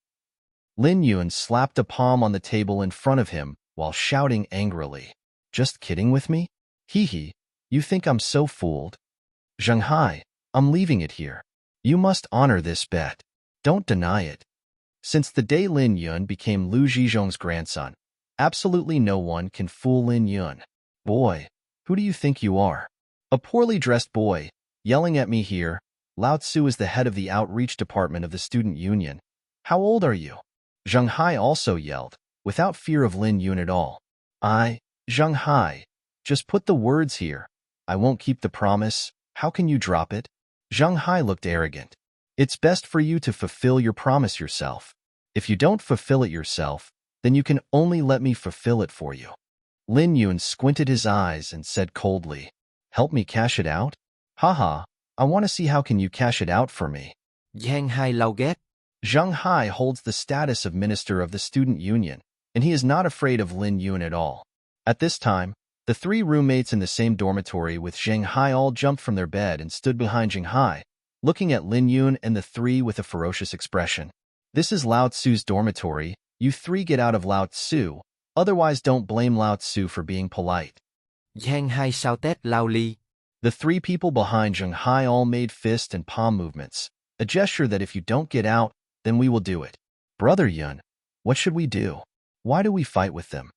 Lin Yun slapped a palm on the table in front of him while shouting angrily. Just kidding with me? Hee hee, you think I'm so fooled? Zhenghai, I'm leaving it here. You must honor this bet. Don't deny it. Since the day Lin Yun became Lu Zhizhong's grandson, absolutely no one can fool Lin Yun. Boy, who do you think you are? A poorly dressed boy, yelling at me here. Lao Tzu is the head of the outreach department of the student union. How old are you? Zhenghai also yelled, without fear of Lin Yun at all. Zhenghai, just put the words here. I won't keep the promise. How can you drop it? Zhenghai looked arrogant. It's best for you to fulfill your promise yourself. If you don't fulfill it yourself, then you can only let me fulfill it for you. Lin Yun squinted his eyes and said coldly, help me cash it out? Haha, I want to see how can you cash it out for me. Zhenghai lau ghét. Zhenghai holds the status of minister of the student union, and he is not afraid of Lin Yun at all. At this time, the three roommates in the same dormitory with Zhenghai all jumped from their bed and stood behind Zhenghai, looking at Lin Yun and the three with a ferocious expression. This is Lao Tzu's dormitory. You three get out of Lao Tzu, otherwise don't blame Lao Tzu for being polite. Zhenghai sao tét lao ly. The three people behind Zhenghai all made fist and palm movements, a gesture that if you don't get out, then we will do it. Brother Yun, what should we do? Why do we fight with them?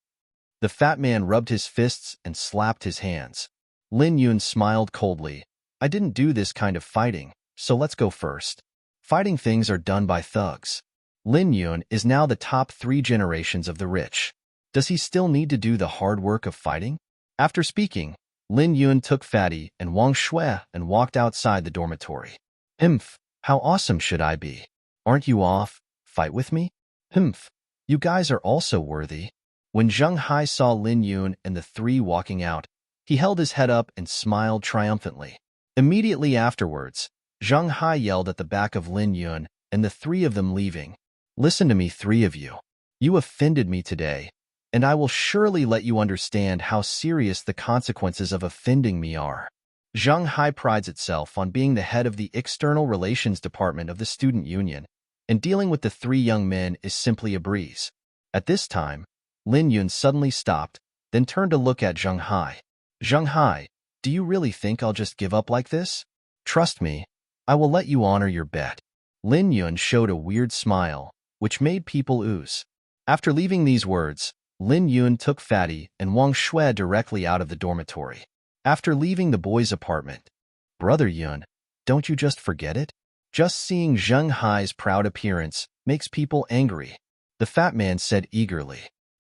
The fat man rubbed his fists and slapped his hands. Lin Yun smiled coldly. I didn't do this kind of fighting, so let's go first. Fighting things are done by thugs. Lin Yun is now the top 3 generations of the rich. Does he still need to do the hard work of fighting? After speaking, Lin Yun took Fatty and Wang Shui and walked outside the dormitory. How awesome should I be? Aren't you off? Fight with me? You guys are also worthy. When Zhenghai saw Lin Yun and the three walking out, he held his head up and smiled triumphantly. Immediately afterwards, Zhenghai yelled at the back of Lin Yun and the three of them leaving. Listen to me, three of you. You offended me today, and I will surely let you understand how serious the consequences of offending me are. Zhenghai prides itself on being the head of the External Relations Department of the Student Union, and dealing with the three young men is simply a breeze. At this time, Lin Yun suddenly stopped, then turned to look at Zhenghai. Zhenghai, do you really think I'll just give up like this? Trust me, I will let you honor your bet. Lin Yun showed a weird smile, which made people ooze. After leaving these words, Lin Yun took Fatty and Wang Shui directly out of the dormitory. After leaving the boys' apartment, Brother Yun, don't you just forget it? Just seeing Zhenghai's proud appearance makes people angry. The fat man said eagerly.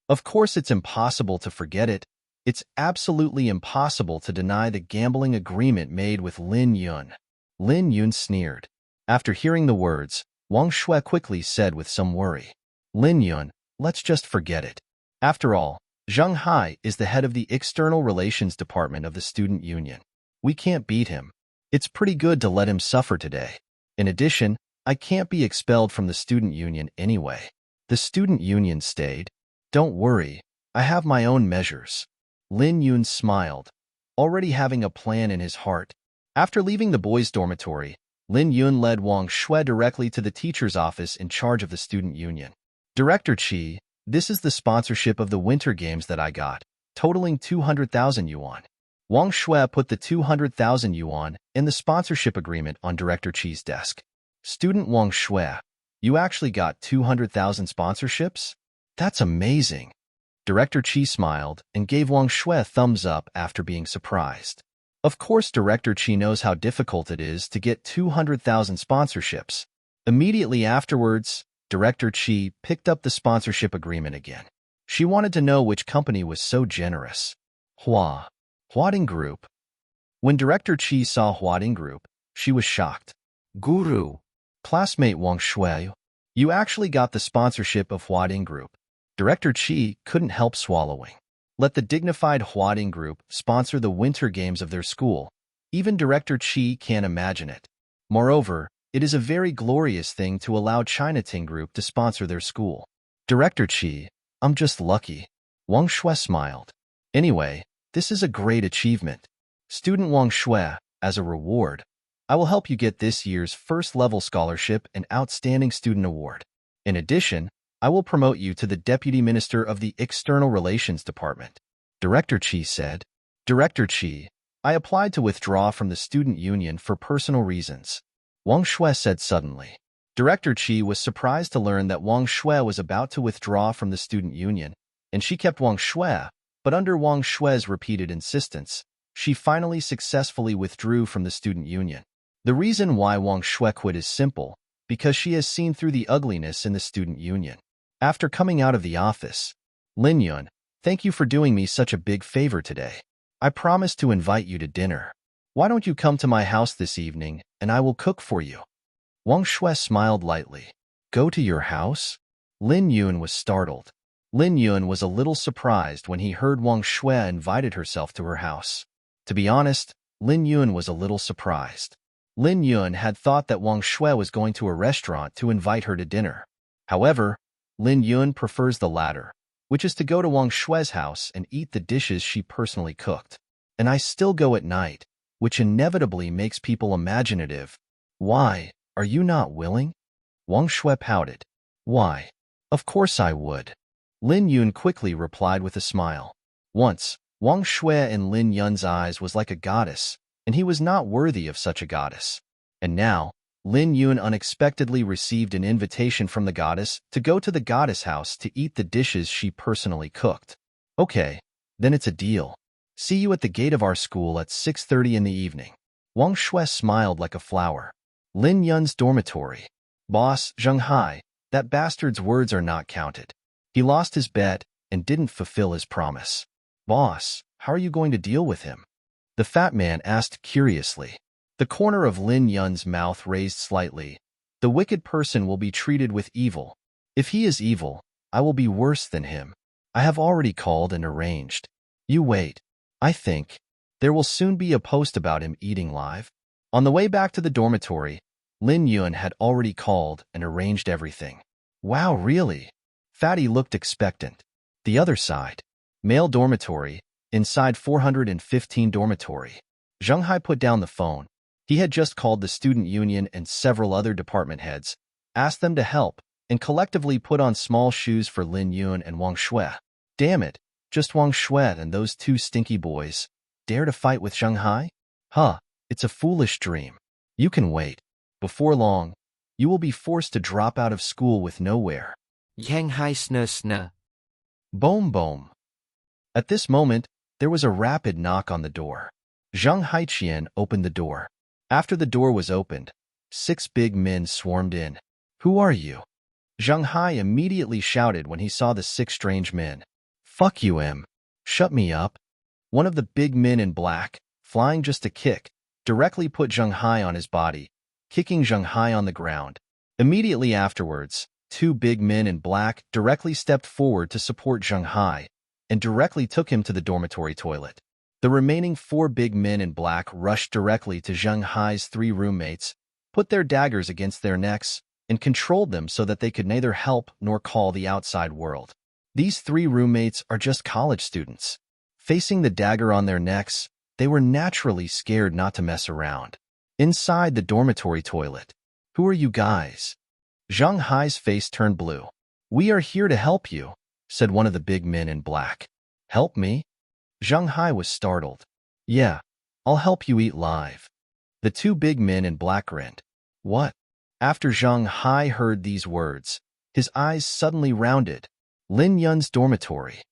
Of course it's impossible to forget it. It's absolutely impossible to deny the gambling agreement made with Lin Yun. Lin Yun sneered. After hearing the words, Wang Shui quickly said with some worry, Lin Yun, let's just forget it. After all, Zhenghai is the head of the External Relations Department of the Student Union. We can't beat him. It's pretty good to let him suffer today. In addition, I can't be expelled from the student union anyway. The student union stayed. Don't worry, I have my own measures. Lin Yun smiled, already having a plan in his heart. After leaving the boys' dormitory, Lin Yun led Wang Shui directly to the teacher's office in charge of the student union. Director Qi, this is the sponsorship of the Winter Games that I got, totaling 200,000 yuan. Wang Shui put the 200,000 yuan in the sponsorship agreement on Director Qi's desk. Student Wang Shui, you actually got 200,000 sponsorships? That's amazing. Director Qi smiled and gave Wang Shui a thumbs up after being surprised. Of course, Director Qi knows how difficult it is to get 200,000 sponsorships. Immediately afterwards, Director Qi picked up the sponsorship agreement again. She wanted to know which company was so generous. Huading Group. When Director Qi saw Huading Group, she was shocked. Guru. Classmate Wang Shui, you actually got the sponsorship of Huading Group. Director Qi couldn't help swallowing. Let the dignified Huading Group sponsor the Winter Games of their school. Even Director Qi can't imagine it. Moreover, it is a very glorious thing to allow Chinating Group to sponsor their school. Director Qi, I'm just lucky. Wang Shui smiled. Anyway, this is a great achievement. Student Wang Shui, as a reward, I will help you get this year's first-level scholarship and outstanding student award. In addition, I will promote you to the Deputy Minister of the External Relations Department. Director Chi said. Director Chi, I applied to withdraw from the student union for personal reasons. Wang Shui said suddenly. Director Chi was surprised to learn that Wang Shui was about to withdraw from the student union, and she kept Wang Shui, but under Wang Shui's repeated insistence, she finally successfully withdrew from the student union. The reason why Wang Shui quit is simple, because she has seen through the ugliness in the student union. After coming out of the office, Lin Yun, thank you for doing me such a big favor today. I promised to invite you to dinner. Why don't you come to my house this evening, and I will cook for you? Wang Shui smiled lightly. Go to your house? Lin Yun was startled. Lin Yun was a little surprised when he heard Wang Shui invited herself to her house. To be honest, Lin Yun was a little surprised. Lin Yun had thought that Wang Shui was going to a restaurant to invite her to dinner. However, Lin Yun prefers the latter, which is to go to Wang Shui's house and eat the dishes she personally cooked. And I still go at night, which inevitably makes people imaginative. Why, are you not willing? Wang Shui pouted. Why? Of course I would. Lin Yun quickly replied with a smile. Once, Wang Shui in Lin Yun's eyes was like a goddess, and he was not worthy of such a goddess. And now, Lin Yun unexpectedly received an invitation from the goddess to go to the goddess house to eat the dishes she personally cooked. Okay, then it's a deal. See you at the gate of our school at 6:30 in the evening. Wang Shui smiled like a flower. Lin Yun's dormitory. Boss, Zheng Hai, that bastard's words are not counted. He lost his bet and didn't fulfill his promise. Boss, how are you going to deal with him? The fat man asked curiously. The corner of Lin Yun's mouth raised slightly. The wicked person will be treated with evil. If he is evil, I will be worse than him. I have already called and arranged. You wait. I think there will soon be a post about him eating live. On the way back to the dormitory, Lin Yun had already called and arranged everything. Wow, really? Fatty looked expectant. The other side. Male dormitory, inside 415 dormitory. Zheng Hai put down the phone. He had just called the student union and several other department heads, asked them to help, and collectively put on small shoes for Lin Yun and Wang Shui. Damn it, just Wang Shui and those two stinky boys. Dare to fight with Zheng Hai? Huh, it's a foolish dream. You can wait. Before long, you will be forced to drop out of school with nowhere. Zheng Hai snơ. Boom boom. At this moment, there was a rapid knock on the door. Zheng Haiqian opened the door. After the door was opened, 6 big men swarmed in. Who are you? Zheng Hai immediately shouted when he saw the 6 strange men. Fuck you, M. Shut me up. One of the big men in black, flying just a kick, directly put Zheng Hai on his body, kicking Zheng Hai on the ground. Immediately afterwards, 2 big men in black directly stepped forward to support Zheng Hai and directly took him to the dormitory toilet. The remaining 4 big men in black rushed directly to Zheng Hai's 3 roommates, put their daggers against their necks, and controlled them so that they could neither help nor call the outside world. These 3 roommates are just college students. Facing the dagger on their necks, they were naturally scared not to mess around. Inside the dormitory toilet. Who are you guys? Zheng Hai's face turned blue. We are here to help you, said one of the big men in black. Help me? Zheng Hai was startled. Yeah, I'll help you eat live. The 2 big men in black grinned. What? After Zheng Hai heard these words, his eyes suddenly rounded. Lin Yun's dormitory.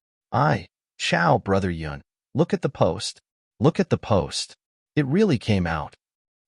Chow, brother Yun. Look at the post. Look at the post. It really came out.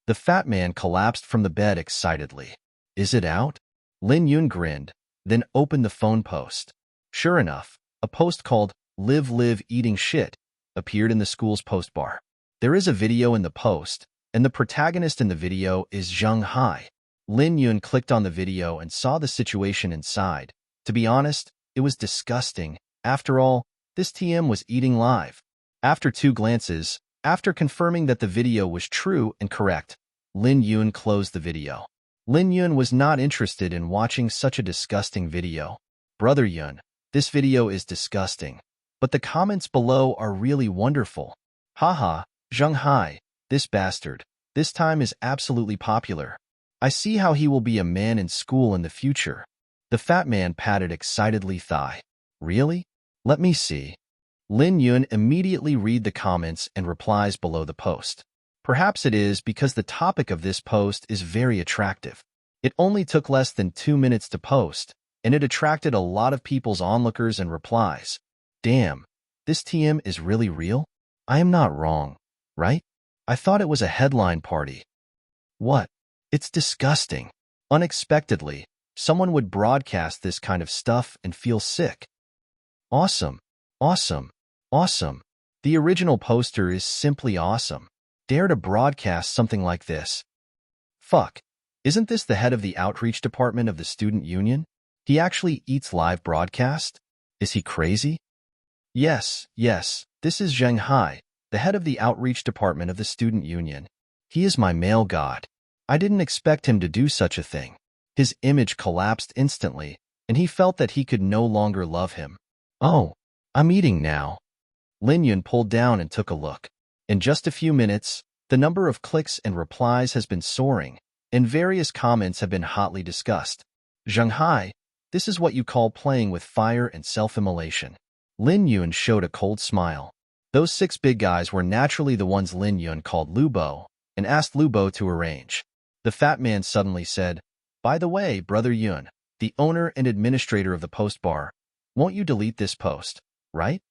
The fat man collapsed from the bed excitedly. Is it out? Lin Yun grinned, then opened the phone post. Sure enough, a post called Live Eating Shit appeared in the school's post bar. There is a video in the post, and the protagonist in the video is Zheng Hai. Lin Yun clicked on the video and saw the situation inside. To be honest, it was disgusting. After all, this TM was eating live. After 2 glances, after confirming that the video was true and correct, Lin Yun closed the video. Lin Yun was not interested in watching such a disgusting video. Brother Yun, this video is disgusting. But the comments below are really wonderful. Haha, Zheng Hai, this bastard. this time is absolutely popular. I see how he will be a man in school in the future. The fat man patted excitedly thigh. Really? Let me see. Lin Yun immediately read the comments and replies below the post. Perhaps it is because the topic of this post is very attractive. It only took less than 2 minutes to post, and it attracted a lot of people's onlookers and replies. Damn, this TM is really real? I am not wrong, right? I thought it was a headline party. What? It's disgusting. Unexpectedly, someone would broadcast this kind of stuff and feel sick. Awesome, awesome, awesome. The original poster is simply awesome. Dare to broadcast something like this. Fuck. Isn't this the head of the outreach department of the student union? He actually eats live broadcast? Is he crazy? Yes, this is Zheng Hai, the head of the outreach department of the student union. He is my male god. I didn't expect him to do such a thing. His image collapsed instantly, and he felt that he could no longer love him. Oh, I'm eating now. Lin Yun pulled down and took a look. In just a few minutes, the number of clicks and replies has been soaring, and various comments have been hotly discussed. Zheng Hai, this is what you call playing with fire and self-immolation. Lin Yun showed a cold smile. Those 6 big guys were naturally the ones Lin Yun called Lubo, and asked Lubo to arrange. The fat man suddenly said, By the way, Brother Yun, the owner and administrator of the post bar, won't you delete this post, right?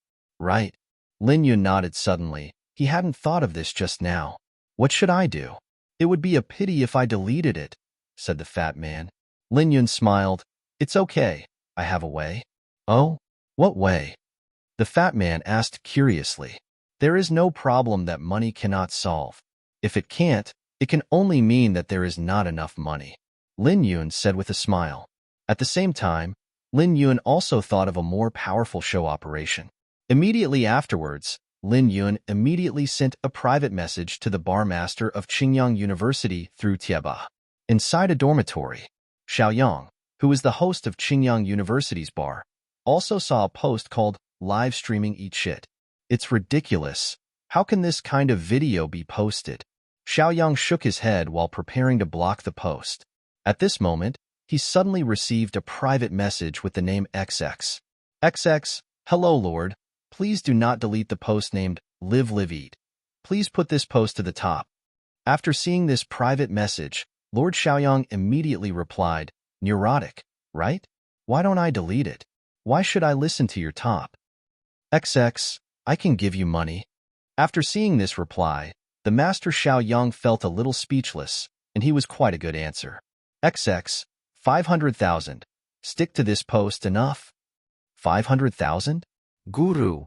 Right. Lin Yun nodded suddenly. He hadn't thought of this just now. What should I do? It would be a pity if I deleted it, said the fat man. Lin Yun smiled. It's okay. I have a way. Oh? What way? The fat man asked curiously. There is no problem that money cannot solve. If it can't, it can only mean that there is not enough money, Lin Yun said with a smile. At the same time, Lin Yun also thought of a more powerful show operation. Immediately afterwards, Lin Yun immediately sent a private message to the barmaster of Qingyang University through Tieba. Inside a dormitory, Xiaoyang, who is the host of Qingyang University's bar, also saw a post called Live Streaming Eat Shit. It's ridiculous. How can this kind of video be posted? Xiaoyang shook his head while preparing to block the post. At this moment, he suddenly received a private message with the name XX. XX, hello Lord. Please do not delete the post named Live Live Eat. Please put this post to the top. After seeing this private message, Lord Xiaoyang immediately replied, Neurotic, right? Why don't I delete it? Why should I listen to your top? XX, I can give you money. After seeing this reply, the master Xiaoyang felt a little speechless, and he was quite a good answer. XX, 500,000. Stick to this post enough. 500,000? Guru.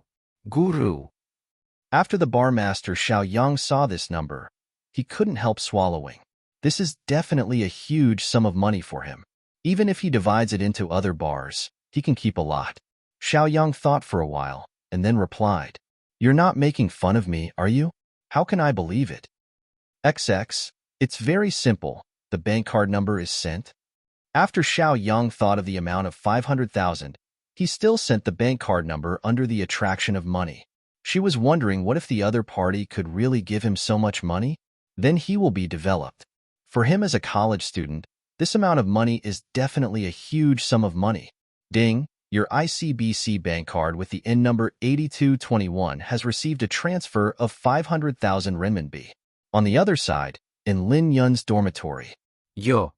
After the barmaster Xiaoyang saw this number, he couldn't help swallowing. This is definitely a huge sum of money for him. Even if he divides it into other bars, he can keep a lot. Xiaoyang thought for a while, and then replied, You're not making fun of me, are you? How can I believe it? XX, it's very simple. The bank card number is sent. After Xiaoyang thought of the amount of 500,000, he still sent the bank card number under the attraction of money. She was wondering what if the other party could really give him so much money? Then he will be developed. For him as a college student, this amount of money is definitely a huge sum of money. Ding, your ICBC bank card with the N number 8221 has received a transfer of 500,000 renminbi. On the other side, in Lin Yun's dormitory. Yo.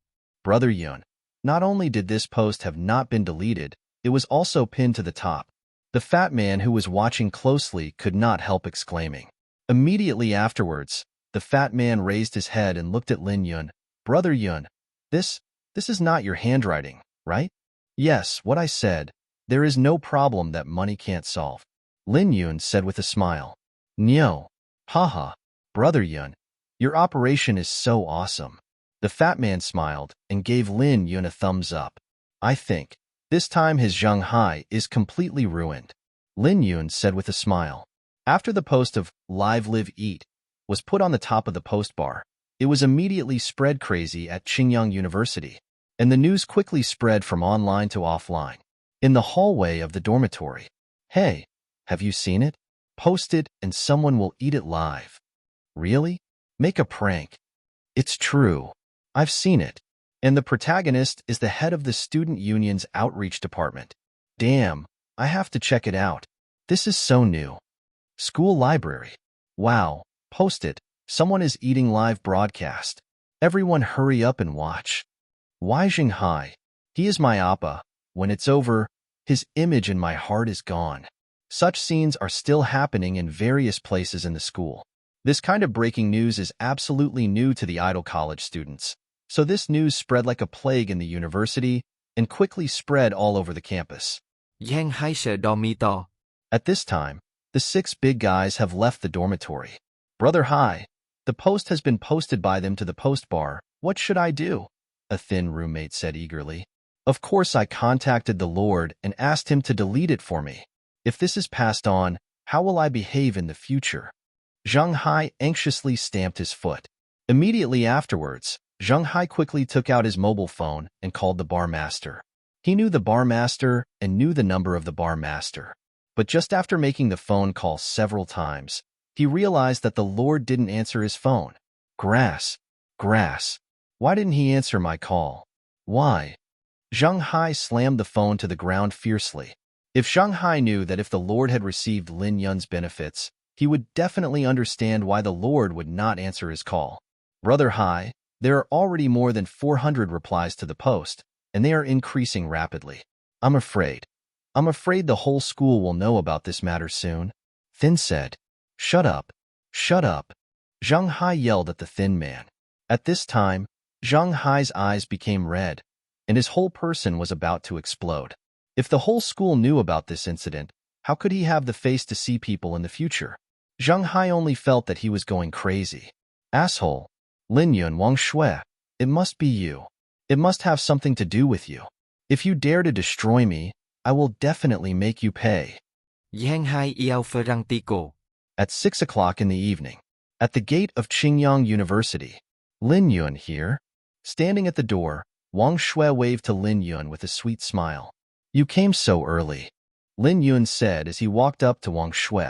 Brother Yun, not only did this post have not been deleted, it was also pinned to the top. The fat man who was watching closely could not help exclaiming. Immediately afterwards, the fat man raised his head and looked at Lin Yun. Brother Yun, this is not your handwriting, right? Yes, what I said. There is no problem that money can't solve. Lin Yun said with a smile. No. Haha. Brother Yun, your operation is so awesome. The fat man smiled and gave Lin Yun a thumbs up. I think, this time his Zheng Hai is completely ruined. Lin Yun said with a smile. After the post of Live Live Eat was put on the top of the post bar, it was immediately spread crazy at Qingyang University, and the news quickly spread from online to offline. In the hallway of the dormitory. Hey, have you seen it? Post it and someone will eat it live. Really? Make a prank. It's true. I've seen it. And the protagonist is the head of the student union's outreach department. Damn, I have to check it out. This is so new. School library. Wow, post it. Someone is eating live broadcast. Everyone hurry up and watch. Why Xinghai? He is my appa. When it's over, his image in my heart is gone. Such scenes are still happening in various places in the school. This kind of breaking news is absolutely new to the idol college students. So this news spread like a plague in the university and quickly spread all over the campus. Giang hai sợ đo mi to. At this time, the 6 big guys have left the dormitory. Brother Hai, the post has been posted by them to the post bar. What should I do? A thin roommate said eagerly. Of course I contacted the Lord and asked him to delete it for me. If this is passed on, how will I behave in the future? Zhang Hai anxiously stamped his foot. Immediately afterwards, Zhang Hai quickly took out his mobile phone and called the bar master. He knew the bar master and knew the number of the bar master. But just after making the phone call several times, he realized that the Lord didn't answer his phone. Grass. Why didn't he answer my call? Why? Zhang Hai slammed the phone to the ground fiercely. If Zhang Hai knew that if the Lord had received Lin Yun's benefits, he would definitely understand why the Lord would not answer his call. Brother Hai, there are already more than 400 replies to the post, and they are increasing rapidly. I'm afraid the whole school will know about this matter soon. Thin said. Shut up. Zhang Hai yelled at the thin man. At this time, Zhang Hai's eyes became red, and his whole person was about to explode. If the whole school knew about this incident, how could he have the face to see people in the future? Zhang Hai only felt that he was going crazy. Asshole. Lin Yun Wang Shui. It must be you. It must have something to do with you. If you dare to destroy me, I will definitely make you pay. Giang hai yêu phơ răng ti cổ. At 6 o'clock in the evening, at the gate of Qingyang University, Lin Yun here. Standing at the door, Wang Shui waved to Lin Yun with a sweet smile. You came so early, Lin Yun said as he walked up to Wang Shui.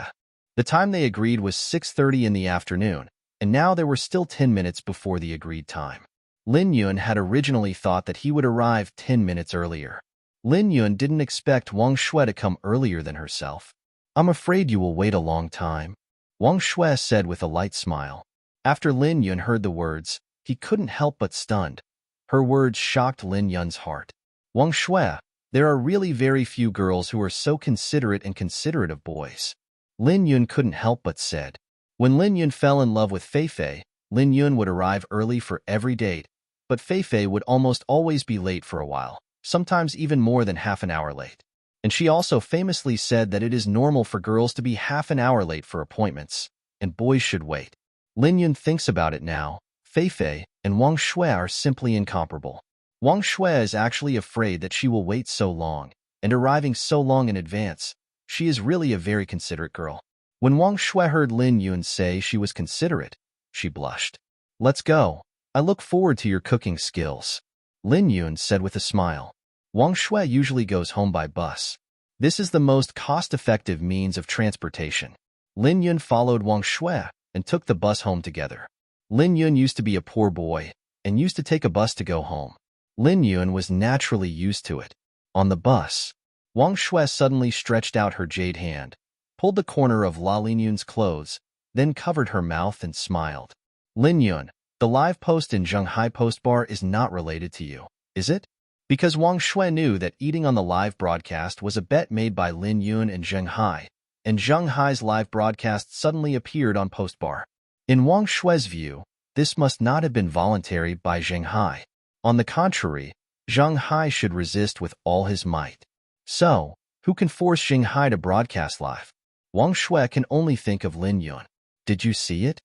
The time they agreed was 6:30 in the afternoon, and now there were still 10 minutes before the agreed time. Lin Yun had originally thought that he would arrive 10 minutes earlier. Lin Yun didn't expect Wang Shui to come earlier than herself. I'm afraid you will wait a long time, Wang Shui said with a light smile. After Lin Yun heard the words, he couldn't help but stunned. Her words shocked Lin Yun's heart. Wang Shui, there are really very few girls who are so considerate of boys. Lin Yun couldn't help but said. When Lin Yun fell in love with Fei Fei, Lin Yun would arrive early for every date, but Fei Fei would almost always be late for a while, sometimes even more than half an hour late. And she also famously said that it is normal for girls to be half an hour late for appointments, and boys should wait. Lin Yun thinks about it now. Fei Fei and Wang Shui are simply incomparable. Wang Shui is actually afraid that she will wait so long, and arriving so long in advance. She is really a very considerate girl. When Wang Shui heard Lin Yun say she was considerate, she blushed. Let's go. I look forward to your cooking skills, Lin Yun said with a smile. Wang Shui usually goes home by bus. This is the most cost-effective means of transportation. Lin Yun followed Wang Shui and took the bus home together. Lin Yun used to be a poor boy and used to take a bus to go home. Lin Yun was naturally used to it. On the bus, Wang Shui suddenly stretched out her jade hand, pulled the corner of Lin Yun's clothes, then covered her mouth and smiled. Lin Yun, the live post in Zhenghai Post Bar is not related to you, is it? Because Wang Shui knew that eating on the live broadcast was a bet made by Lin Yun and Zhenghai's live broadcast suddenly appeared on Post Bar. In Wang Shui's view, this must not have been voluntary by Zhenghai. On the contrary, Zhenghai should resist with all his might. So, who can force Zhenghai to broadcast live? Wang Shui can only think of Lin Yun. Did you see it?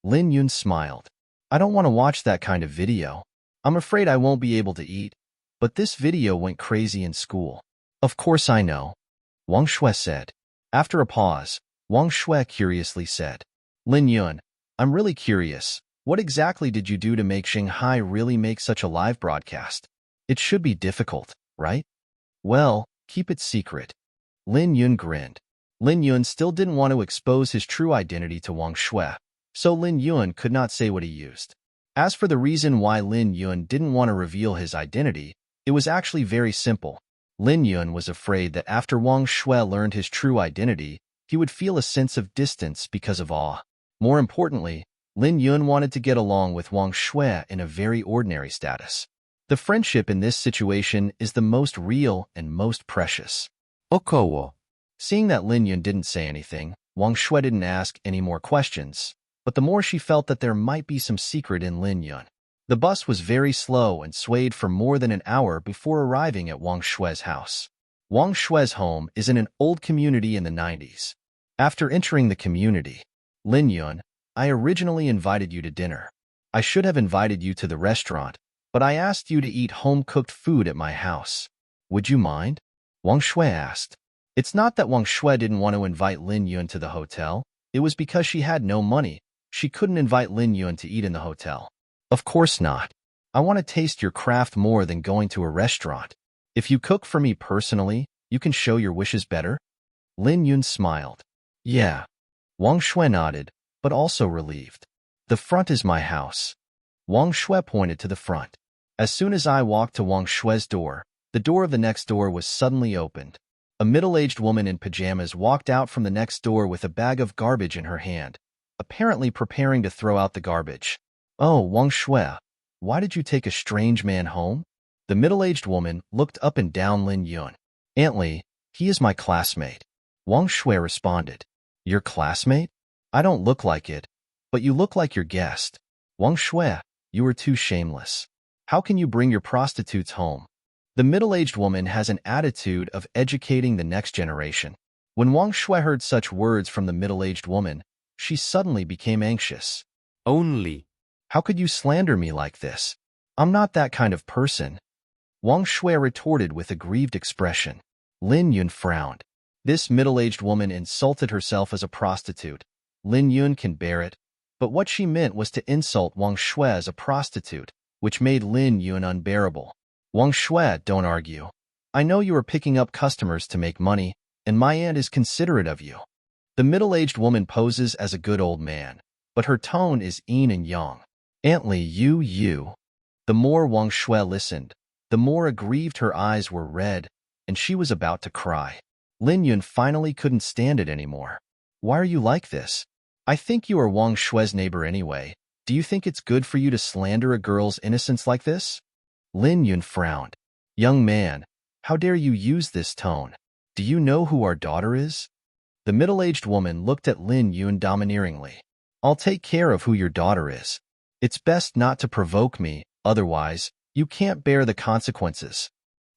Lin Yun smiled. I don't want to watch that kind of video. I'm afraid I won't be able to eat. But this video went crazy in school. Of course I know, Wang Shui said. After a pause, Wang Shui curiously said, Lin Yun, I'm really curious. What exactly did you do to make Zhenghai really make such a live broadcast? It should be difficult, right? Well, keep it secret. Lin Yun grinned. Lin Yun still didn't want to expose his true identity to Wang Shui, so Lin Yun could not say what he used. As for the reason why Lin Yun didn't want to reveal his identity, it was actually very simple. Lin Yun was afraid that after Wang Shui learned his true identity, he would feel a sense of distance because of awe. More importantly, Lin Yun wanted to get along with Wang Shui in a very ordinary status. The friendship in this situation is the most real and most precious. Okowo. Seeing that Lin Yun didn't say anything, Wang Shui didn't ask any more questions, but the more she felt that there might be some secret in Lin Yun. The bus was very slow and swayed for more than an hour before arriving at Wang Shui's house. Wang Shui's home is in an old community in the 90s. After entering the community, Lin Yun, I originally invited you to dinner. I should have invited you to the restaurant, but I asked you to eat home-cooked food at my house. Would you mind? Wang Shui asked. It's not that Wang Shui didn't want to invite Lin Yun to the hotel. It was because she had no money. She couldn't invite Lin Yun to eat in the hotel. Of course not. I want to taste your craft more than going to a restaurant. If you cook for me personally, you can show your wishes better. Lin Yun smiled. Yeah. Wang Shui nodded, but also relieved. The front is my house. Wang Shui pointed to the front. As soon as I walked to Wang Shui's door, the door of the next door was suddenly opened. A middle-aged woman in pajamas walked out from the next door with a bag of garbage in her hand, apparently preparing to throw out the garbage. Oh, Wang Shui, why did you take a strange man home? The middle-aged woman looked up and down Lin Yun. Aunt Li, he is my classmate. Wang Shui responded. Your classmate? I don't look like it, but you look like your guest. Wang Shui, you are too shameless. How can you bring your prostitutes home? The middle-aged woman has an attitude of educating the next generation. When Wang Shui heard such words from the middle-aged woman, she suddenly became anxious. Only. How could you slander me like this? I'm not that kind of person. Wang Shui retorted with a grieved expression. Lin Yun frowned. This middle-aged woman insulted herself as a prostitute. Lin Yun can bear it, but what she meant was to insult Wang Shui as a prostitute, which made Lin Yun unbearable. Wang Shui, don't argue. I know you are picking up customers to make money, and my aunt is considerate of you. The middle-aged woman poses as a good old man, but her tone is yin and yang. Aunt Li, you. The more Wang Shui listened, the more aggrieved her eyes were red, and she was about to cry. Lin Yun finally couldn't stand it anymore. Why are you like this? I think you are Wang Shui's neighbor anyway. Do you think it's good for you to slander a girl's innocence like this? Lin Yun frowned. Young man, how dare you use this tone? Do you know who our daughter is? The middle-aged woman looked at Lin Yun domineeringly. I'll take care of who your daughter is. It's best not to provoke me, otherwise, you can't bear the consequences.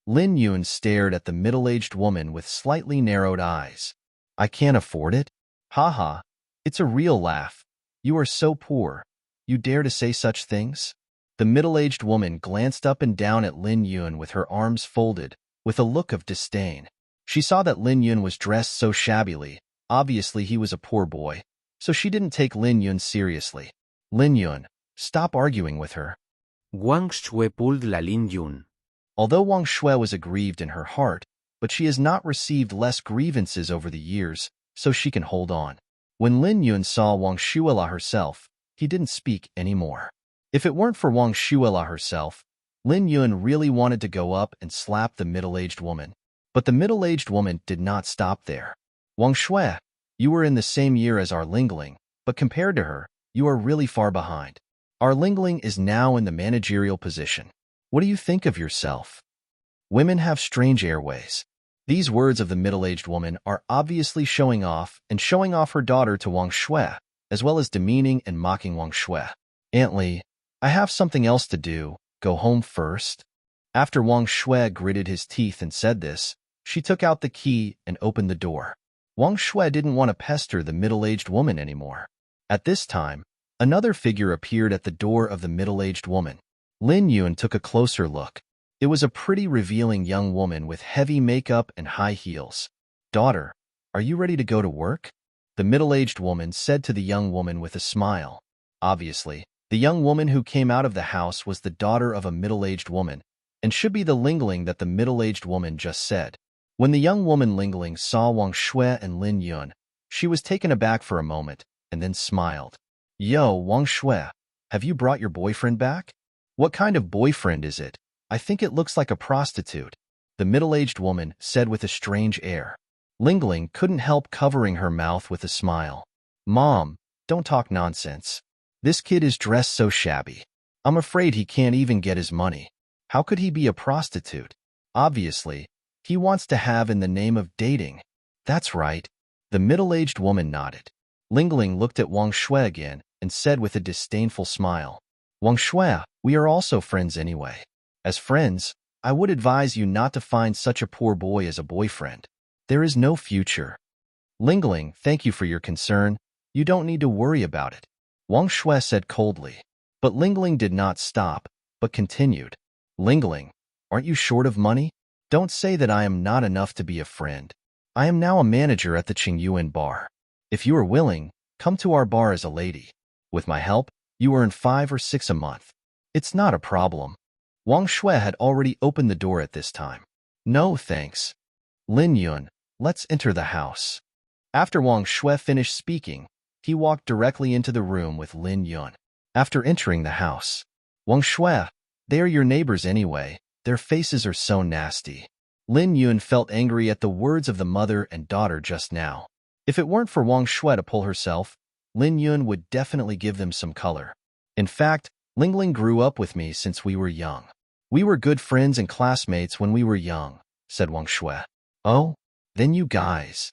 Lin Yun stared at the middle-aged woman with slightly narrowed eyes. I can't afford it? Ha. It's a real laugh. You are so poor. You dare to say such things? The middle-aged woman glanced up and down at Lin Yun with her arms folded, with a look of disdain. She saw that Lin Yun was dressed so shabbily. Obviously, he was a poor boy, so she didn't take Lin Yun seriously. Lin Yun, stop arguing with her. Wang Shui pulled la Lin Yun. Although Wang Shui was aggrieved in her heart, but she has not received less grievances over the years, so she can hold on. When Lin Yun saw Wang Shuila herself, he didn't speak anymore. If it weren't for Wang Shuila herself, Lin Yun really wanted to go up and slap the middle-aged woman. But the middle-aged woman did not stop there. Wang Shui, you were in the same year as our Lingling, but compared to her, you are really far behind. Our Lingling is now in the managerial position. What do you think of yourself? Women have strange airways. These words of the middle-aged woman are obviously showing off her daughter to Wang Shui, as well as demeaning and mocking Wang Shui. Aunt Li, I have something else to do. Go home first. After Wang Shui gritted his teeth and said this, she took out the key and opened the door. Wang Shui didn't want to pester the middle-aged woman anymore. At this time, another figure appeared at the door of the middle-aged woman. Lin Yun took a closer look. It was a pretty revealing young woman with heavy makeup and high heels. Daughter, are you ready to go to work? The middle-aged woman said to the young woman with a smile. Obviously, the young woman who came out of the house was the daughter of a middle-aged woman, and should be the Lingling that the middle-aged woman just said. When the young woman Lingling saw Wang Shui and Lin Yun, she was taken aback for a moment, and then smiled. Yo, Wang Shui, Have you brought your boyfriend back? What kind of boyfriend is it? I think it looks like a prostitute, the middle-aged woman said with a strange air. Lingling couldn't help covering her mouth with a smile. Mom, don't talk nonsense. This kid is dressed so shabby. I'm afraid he can't even get his money. How could he be a prostitute? Obviously, he wants to have in the name of dating. That's right. The middle-aged woman nodded. Lingling looked at Wang Shui again and said with a disdainful smile, Wang Shui, we are also friends anyway. As friends, I would advise you not to find such a poor boy as a boyfriend. There is no future. Lingling, thank you for your concern. You don't need to worry about it, Wang Shui said coldly. But Lingling did not stop, but continued. Lingling, aren't you short of money? Don't say that I am not enough to be a friend. I am now a manager at the Qingyuan bar. If you are willing, come to our bar as a lady. With my help, you earn 5 or 6 a month. It's not a problem. Wang Shui had already opened the door at this time. No, thanks. Lin Yun, let's enter the house. After Wang Shui finished speaking, he walked directly into the room with Lin Yun. After entering the house, Wang Shui, they are your neighbors anyway. Their faces are so nasty. Lin Yun felt angry at the words of the mother and daughter just now. If it weren't for Wang Shui to pull herself, Lin Yun would definitely give them some color. In fact, Lingling grew up with me since we were young. We were good friends and classmates when we were young, said Wang Shui. Oh, then you guys.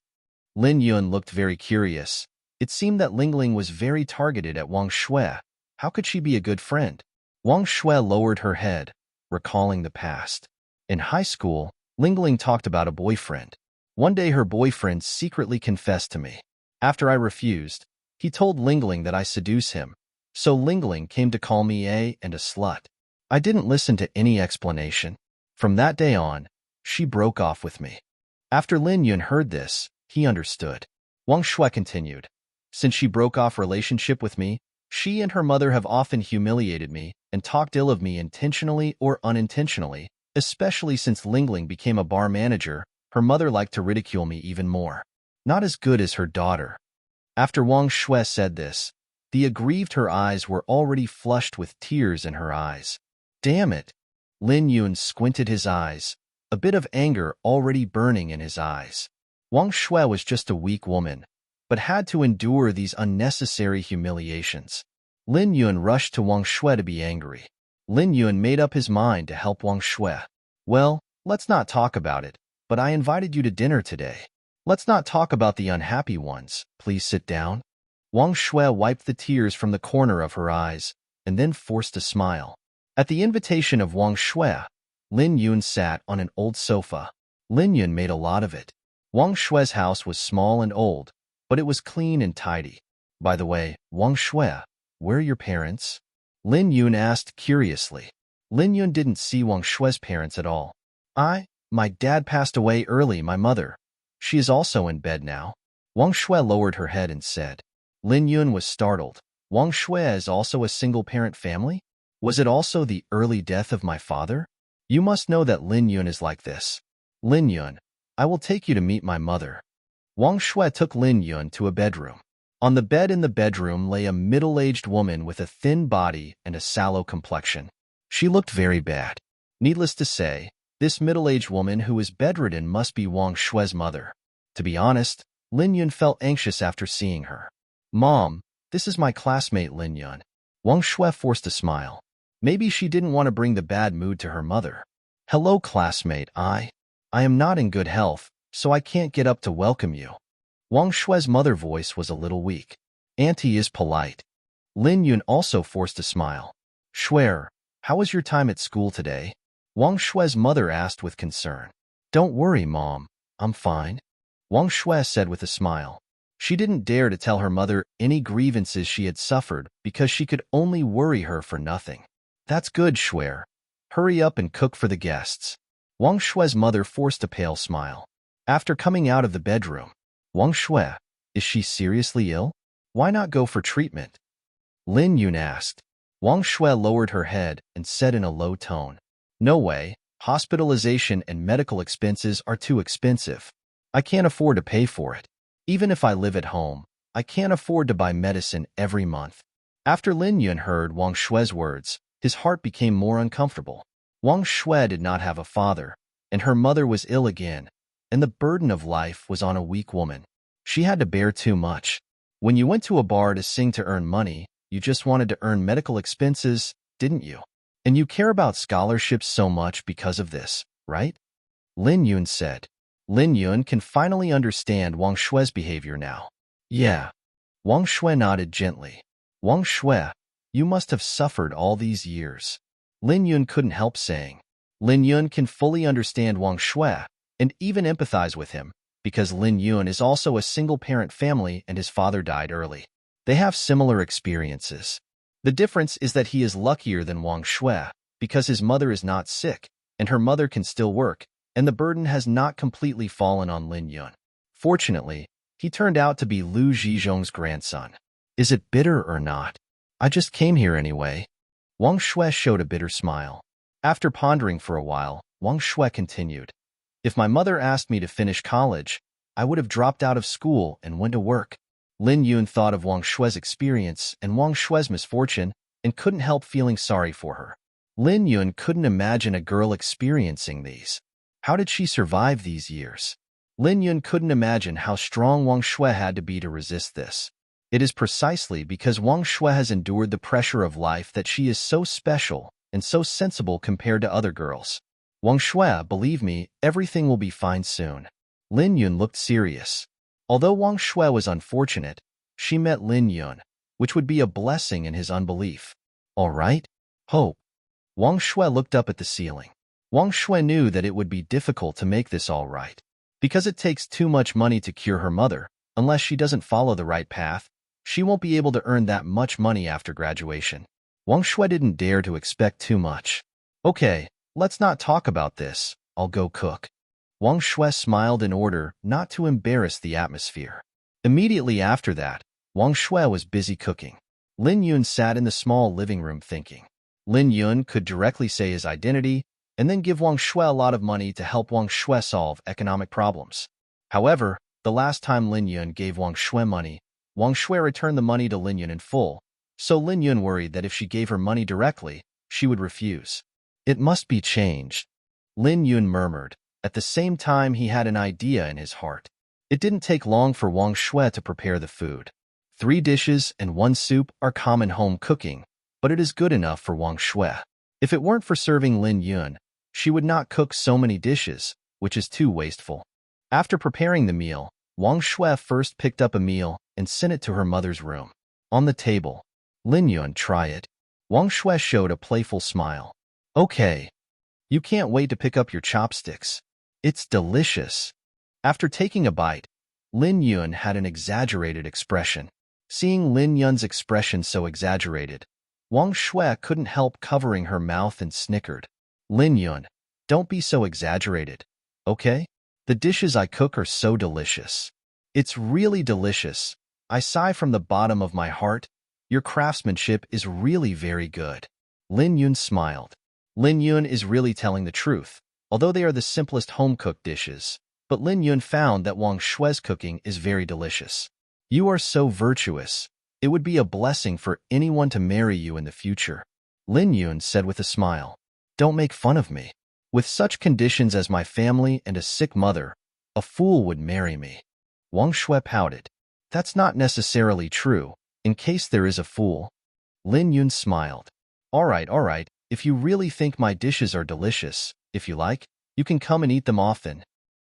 Lin Yun looked very curious. It seemed that Lingling was very targeted at Wang Shui. How could she be a good friend? Wang Shui lowered her head, recalling the past. In high school, Lingling talked about a boyfriend. One day her boyfriend secretly confessed to me. After I refused, he told Lingling that I seduce him. So Lingling came to call me a slut. I didn't listen to any explanation. From that day on, she broke off with me. After Lin Yun heard this, he understood. Wang Shui continued. Since she broke off relationship with me, she and her mother have often humiliated me and talked ill of me intentionally or unintentionally, especially since Lingling became a bar manager. Her mother liked to ridicule me even more. Not as good as her daughter. After Wang Shui said this, the aggrieved her eyes were already flushed with tears in her eyes. Damn it! Lin Yun squinted his eyes, a bit of anger already burning in his eyes. Wang Shui was just a weak woman, but had to endure these unnecessary humiliations. Lin Yun rushed to Wang Shui to be angry. Lin Yun made up his mind to help Wang Shui. Well, let's not talk about it, but I invited you to dinner today. Let's not talk about the unhappy ones. Please sit down. Wang Shui wiped the tears from the corner of her eyes and then forced a smile. At the invitation of Wang Shui, Lin Yun sat on an old sofa. Lin Yun made a lot of it. Wang Shui's house was small and old, but it was clean and tidy. By the way, Wang Shui, where are your parents? Lin Yun asked curiously. Lin Yun didn't see Wang Shui's parents at all. My dad passed away early, my mother. She is also in bed now. Wang Shui lowered her head and said. Lin Yun was startled. Wang Shui is also a single-parent family? Was it also the early death of my father? You must know that Lin Yun is like this. Lin Yun, I will take you to meet my mother. Wang Shui took Lin Yun to a bedroom. On the bed in the bedroom lay a middle-aged woman with a thin body and a sallow complexion. She looked very bad. Needless to say, this middle-aged woman who is bedridden must be Wang Shui's mother. To be honest, Lin Yun felt anxious after seeing her. Mom, this is my classmate Lin Yun. Wang Shui forced a smile. Maybe she didn't want to bring the bad mood to her mother. Hello, classmate. I am not in good health, so I can't get up to welcome you. Wang Shui's mother voice was a little weak. Auntie is polite. Lin Yun also forced a smile. Shui, how was your time at school today? Wang Shui's mother asked with concern. Don't worry, Mom. I'm fine. Wang Shui said with a smile. She didn't dare to tell her mother any grievances she had suffered because she could only worry her for nothing. That's good, Shui. Hurry up and cook for the guests. Wang Shui's mother forced a pale smile. After coming out of the bedroom, Wang Shui, is she seriously ill? Why not go for treatment? Lin Yun asked. Wang Shui lowered her head and said in a low tone, No way, hospitalization and medical expenses are too expensive. I can't afford to pay for it. Even if I live at home, I can't afford to buy medicine every month. After Lin Yun heard Wang Shue's words, his heart became more uncomfortable. Wang Shue did not have a father, and her mother was ill again, and the burden of life was on a weak woman. She had to bear too much. When you went to a bar to sing to earn money, you just wanted to earn medical expenses, didn't you? And you care about scholarships so much because of this, right? Lin Yun said. Lin Yun can finally understand Wang Shue's behavior now. Yeah. Wang Shue nodded gently. Wang Shue, you must have suffered all these years. Lin Yun couldn't help saying. Lin Yun can fully understand Wang Shue and even empathize with him because Lin Yun is also a single-parent family and his father died early. They have similar experiences. The difference is that he is luckier than Wang Shue because his mother is not sick and her mother can still work, and the burden has not completely fallen on Lin Yun. Fortunately, he turned out to be Lu Zhizhong's grandson. Is it bitter or not? I just came here anyway. Wang Shue showed a bitter smile. After pondering for a while, Wang Shue continued. If my mother asked me to finish college, I would have dropped out of school and went to work. Lin Yun thought of Wang Shue's experience and Wang Shue's misfortune and couldn't help feeling sorry for her. Lin Yun couldn't imagine a girl experiencing these. How did she survive these years? Lin Yun couldn't imagine how strong Wang Shue had to be to resist this. It is precisely because Wang Shue has endured the pressure of life that she is so special and so sensible compared to other girls. Wang Shue, believe me, everything will be fine soon. Lin Yun looked serious. Although Wang Shue was unfortunate, she met Lin Yun, which would be a blessing in his unbelief. All right? Hope. Wang Shue looked up at the ceiling. Wang Shue knew that it would be difficult to make this all right. Because it takes too much money to cure her mother, unless she doesn't follow the right path, she won't be able to earn that much money after graduation. Wang Shue didn't dare to expect too much. Okay, let's not talk about this. I'll go cook. Wang Shue smiled in order not to embarrass the atmosphere. Immediately after that, Wang Shue was busy cooking. Lin Yun sat in the small living room thinking. Lin Yun could directly say his identity and then give Wang Shue a lot of money to help Wang Shue solve economic problems. However, the last time Lin Yun gave Wang Shue money, Wang Shue returned the money to Lin Yun in full, so Lin Yun worried that if she gave her money directly, she would refuse. It must be changed. Lin Yun murmured. At the same time, he had an idea in his heart. It didn't take long for Wang Shue to prepare the food. 3 dishes and 1 soup are common home cooking, but it is good enough for Wang Shue. If it weren't for serving Lin Yun, she would not cook so many dishes, which is too wasteful. After preparing the meal, Wang Shue first picked up a meal and sent it to her mother's room. On the table, Lin Yun, try it. Wang Shue showed a playful smile. Okay. You can't wait to pick up your chopsticks. It's delicious. After taking a bite, Lin Yun had an exaggerated expression. Seeing Lin Yun's expression so exaggerated, Wang Shue couldn't help covering her mouth and snickered. Lin Yun, don't be so exaggerated, okay? The dishes I cook are so delicious. It's really delicious. I sigh from the bottom of my heart. Your craftsmanship is really very good. Lin Yun smiled. Lin Yun is really telling the truth, although they are the simplest home-cooked dishes. But Lin Yun found that Wang Shue's cooking is very delicious. You are so virtuous. It would be a blessing for anyone to marry you in the future. Lin Yun said with a smile. Don't make fun of me. With such conditions as my family and a sick mother, a fool would marry me. Wang Shue pouted. That's not necessarily true, in case there is a fool. Lin Yun smiled. All right, if you really think my dishes are delicious, if you like, you can come and eat them often.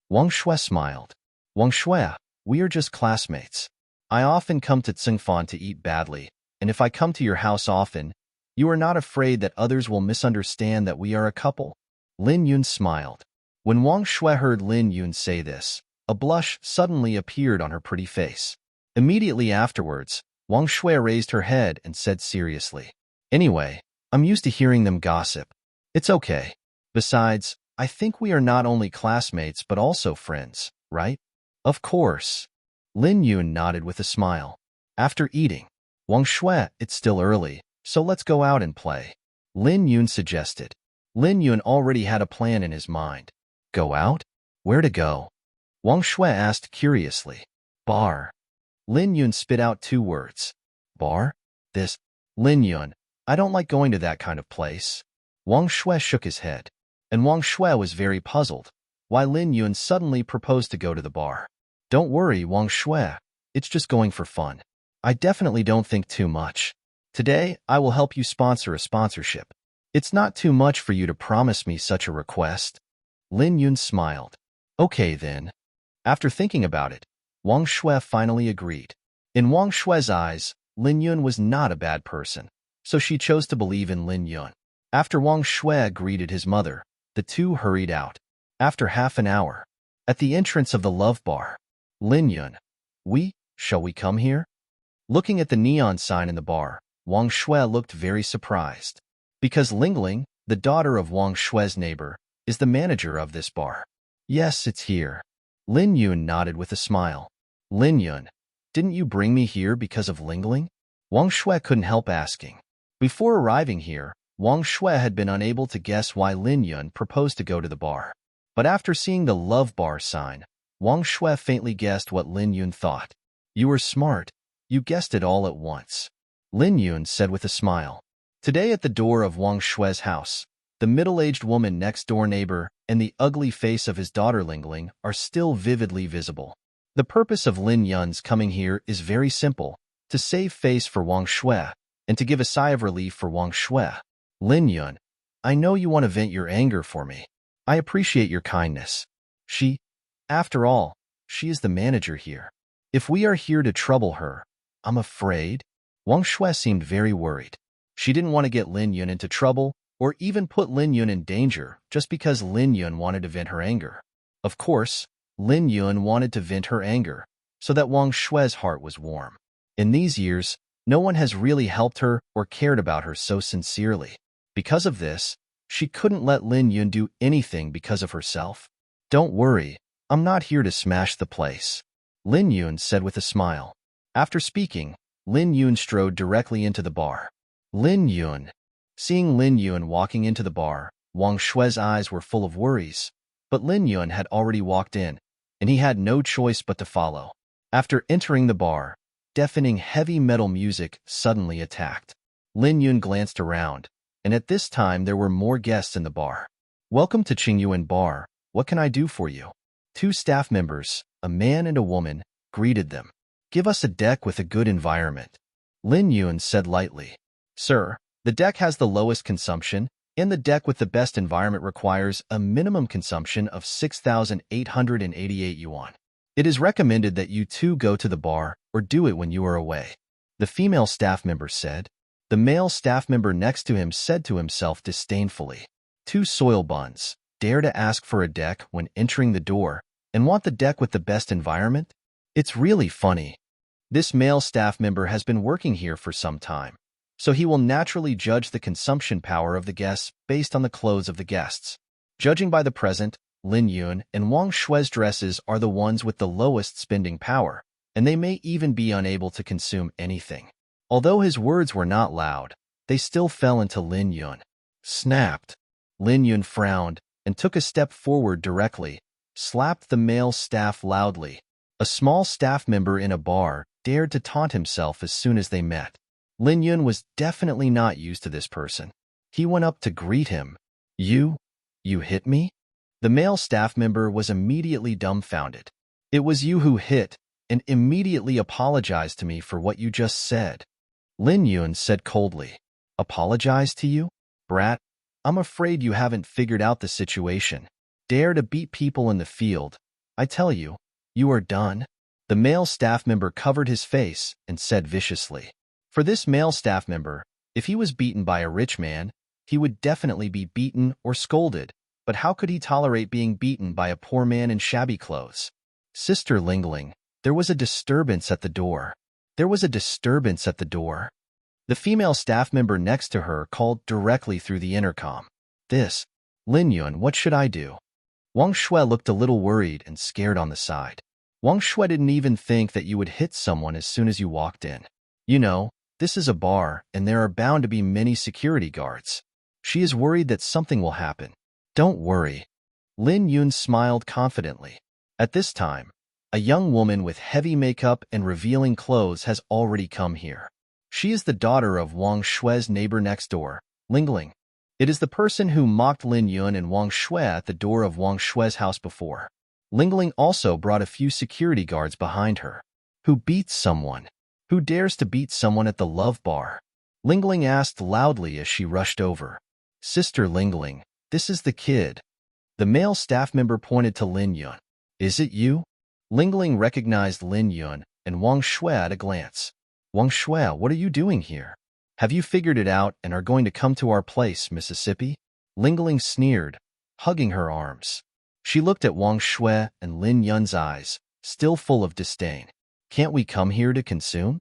Wang Shue smiled. Wang Shue, we are just classmates. I often come to Tsingfan to eat badly, and if I come to your house often, you are not afraid that others will misunderstand that we are a couple? Lin Yun smiled. When Wang Shue heard Lin Yun say this, a blush suddenly appeared on her pretty face. Immediately afterwards, Wang Shue raised her head and said seriously, Anyway, I'm used to hearing them gossip. It's okay. Besides, I think we are not only classmates but also friends, right? Of course. Lin Yun nodded with a smile. After eating, Wang Shue, it's still early, so let's go out and play. Lin Yun suggested. Lin Yun already had a plan in his mind. Go out? Where to go? Wang Shue asked curiously. Bar. Lin Yun spit out 2 words. Bar? Lin Yun, I don't like going to that kind of place. Wang Shui shook his head, and Wang Shui was very puzzled why Lin Yun suddenly proposed to go to the bar. Don't worry, Wang Shui, it's just going for fun. I definitely don't think too much. Today, I will help you sponsor a sponsorship. It's not too much for you to promise me such a request. Lin Yun smiled. Okay then. After thinking about it, Wang Shui finally agreed. In Wang Shui's eyes, Lin Yun was not a bad person, so she chose to believe in Lin Yun. After Wang Shui greeted his mother, the two hurried out. After half an hour, at the entrance of the Love Bar, Lin Yun, shall we come here? Looking at the neon sign in the bar, Wang Shui looked very surprised. Because Lingling, the daughter of Wang Shui's neighbor, is the manager of this bar. Yes, it's here. Lin Yun nodded with a smile. Lin Yun, didn't you bring me here because of Lingling? Wang Shui couldn't help asking. Before arriving here, Wang Shui had been unable to guess why Lin Yun proposed to go to the bar. But after seeing the Love Bar sign, Wang Shui faintly guessed what Lin Yun thought. You were smart. You guessed it all at once. Lin Yun said with a smile. Today at the door of Wang Shui's house, the middle-aged woman next-door neighbor and the ugly face of his daughter Lingling are still vividly visible. The purpose of Lin Yun's coming here is very simple, to save face for Wang Shui and to give a sigh of relief for Wang Shui. Lin Yun, I know you want to vent your anger for me. I appreciate your kindness. After all, she is the manager here. If we are here to trouble her, I'm afraid. Wang Shui seemed very worried. She didn't want to get Lin Yun into trouble or even put Lin Yun in danger just because Lin Yun wanted to vent her anger. Of course, Lin Yun wanted to vent her anger so that Wang Shui's heart was warm. In these years, no one has really helped her or cared about her so sincerely. Because of this, she couldn't let Lin Yun do anything because of herself. Don't worry, I'm not here to smash the place, Lin Yun said with a smile. After speaking, Lin Yun strode directly into the bar. Lin Yun. Seeing Lin Yun walking into the bar, Wang Shui's eyes were full of worries, but Lin Yun had already walked in, and he had no choice but to follow. After entering the bar, deafening heavy metal music suddenly attacked. Lin Yun glanced around, and at this time there were more guests in the bar. Welcome to Qingyuan Bar, what can I do for you? Two staff members, a man and a woman, greeted them. Give us a deck with a good environment. Lin Yun said lightly. Sir, the deck has the lowest consumption, and the deck with the best environment requires a minimum consumption of 6,888 yuan. It is recommended that you two go to the bar or do it when you are away. The female staff member said. The male staff member next to him said to himself disdainfully. Two soil buns, dare to ask for a deck when entering the door and want the deck with the best environment? It's really funny. This male staff member has been working here for some time, so he will naturally judge the consumption power of the guests based on the clothes of the guests. Judging by the present, Lin Yun and Wang Shui's dresses are the ones with the lowest spending power, and they may even be unable to consume anything. Although his words were not loud, they still fell into Lin Yun. Snapped. Lin Yun frowned and took a step forward directly, slapped the male staff loudly. A small staff member in a bar dared to taunt himself as soon as they met. Lin Yun was definitely not used to this person. He went up to greet him. You hit me? The male staff member was immediately dumbfounded. It was you who hit, and immediately apologized to me for what you just said. Lin Yun said coldly. Apologize to you? Brat, I'm afraid you haven't figured out the situation. Dare to beat people in the field. I tell you, you are done. The male staff member covered his face and said viciously. For this male staff member, if he was beaten by a rich man, he would definitely be beaten or scolded, but how could he tolerate being beaten by a poor man in shabby clothes? Sister Lingling, there was a disturbance at the door. There was a disturbance at the door. The female staff member next to her called directly through the intercom. Lin Yun, what should I do? Wang Shui looked a little worried and scared on the side. Wang Shui didn't even think that you would hit someone as soon as you walked in. You know, this is a bar, and there are bound to be many security guards. She is worried that something will happen. Don't worry. Lin Yun smiled confidently. At this time, a young woman with heavy makeup and revealing clothes has already come here. She is the daughter of Wang Shui's neighbor next door, Ling. It is the person who mocked Lin Yun and Wang Shui at the door of Wang Shui's house before. Ling also brought a few security guards behind her. Who beats someone? Who dares to beat someone at the love bar? Ling asked loudly as she rushed over. Sister Ling, this is the kid. The male staff member pointed to Lin Yun. Is it you? Ling recognized Lin Yun and Wang Shui at a glance. Wang Shui, what are you doing here? Have you figured it out and are going to come to our place, Mississippi? Ling sneered, hugging her arms. She looked at Wang Shui and Lin Yun's eyes, still full of disdain. Can't we come here to consume?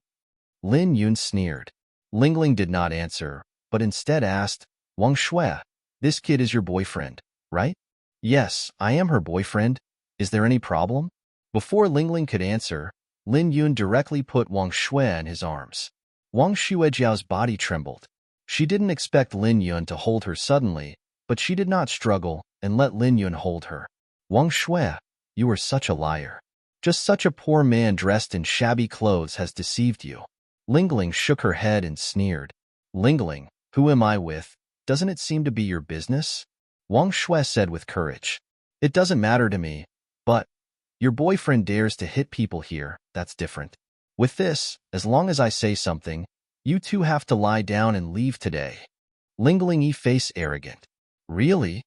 Lin Yun sneered. Ling did not answer, but instead asked, Wang Shui, this kid is your boyfriend, right? Yes, I am her boyfriend. Is there any problem? Before Ling could answer, Lin Yun directly put Wang Shui in his arms. Wang Shuijiao's body trembled. She didn't expect Lin Yun to hold her suddenly, but she did not struggle and let Lin Yun hold her. Wang Shui, you are such a liar. Just such a poor man dressed in shabby clothes has deceived you. Ling shook her head and sneered. Ling, who am I with? Doesn't it seem to be your business? Wang Shui said with courage. It doesn't matter to me, but your boyfriend dares to hit people here, that's different. With this, as long as I say something, you two have to lie down and leave today. Ling face arrogant. Really?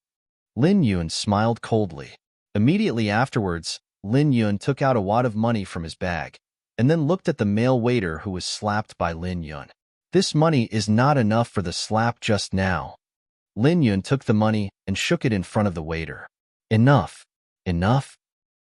Lin Yun smiled coldly. Immediately afterwards, Lin Yun took out a wad of money from his bag, and then looked at the male waiter who was slapped by Lin Yun. This money is not enough for the slap just now. Lin Yun took the money and shook it in front of the waiter. Enough. Enough?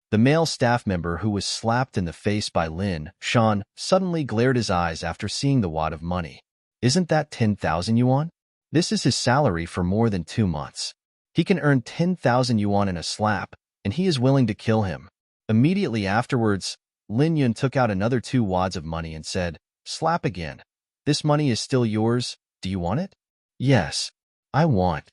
The male staff member who was slapped in the face by Lin Shan suddenly glared his eyes after seeing the wad of money. Isn't that 10,000 yuan? This is his salary for more than 2 months. He can earn 10,000 yuan in a slap, and he is willing to kill him. Immediately afterwards, Lin Yun took out another 2 wads of money and said, Slap again. This money is still yours. Do you want it? Yes, I want.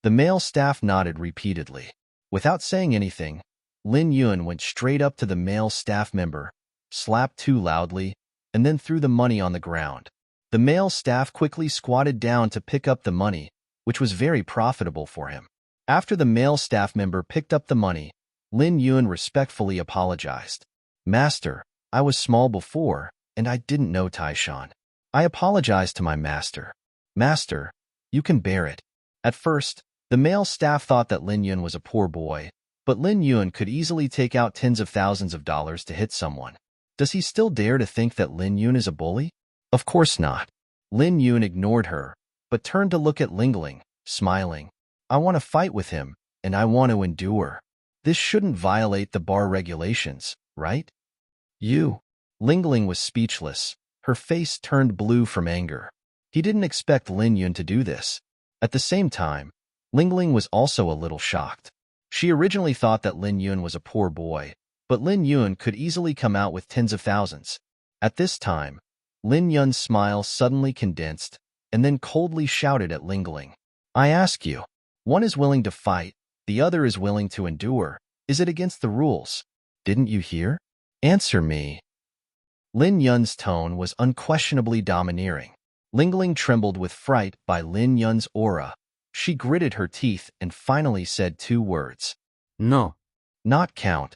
The male staff nodded repeatedly. Without saying anything, Lin Yun went straight up to the male staff member, slapped 2 loudly, and then threw the money on the ground. The male staff quickly squatted down to pick up the money, which was very profitable for him. After the male staff member picked up the money, Lin Yun respectfully apologized. Master, I was small before, and I didn't know Taishan. I apologize to my master. Master, you can bear it. At first, the male staff thought that Lin Yun was a poor boy, but Lin Yun could easily take out tens of thousands of dollars to hit someone. Does he still dare to think that Lin Yun is a bully? Of course not. Lin Yun ignored her, but turned to look at Ling, smiling. I want to fight with him, and I want to endure. This shouldn't violate the bar regulations, right? Ling was speechless. Her face turned blue from anger. He didn't expect Lin Yun to do this. At the same time, Ling was also a little shocked. She originally thought that Lin Yun was a poor boy, but Lin Yun could easily come out with tens of thousands. At this time, Lin Yun's smile suddenly condensed, and then coldly shouted at Ling. I ask you, one is willing to fight, the other is willing to endure. Is it against the rules? Didn't you hear? Answer me. Lin Yun's tone was unquestionably domineering. Ling trembled with fright by Lin Yun's aura. She gritted her teeth and finally said 2 words. No. Not count.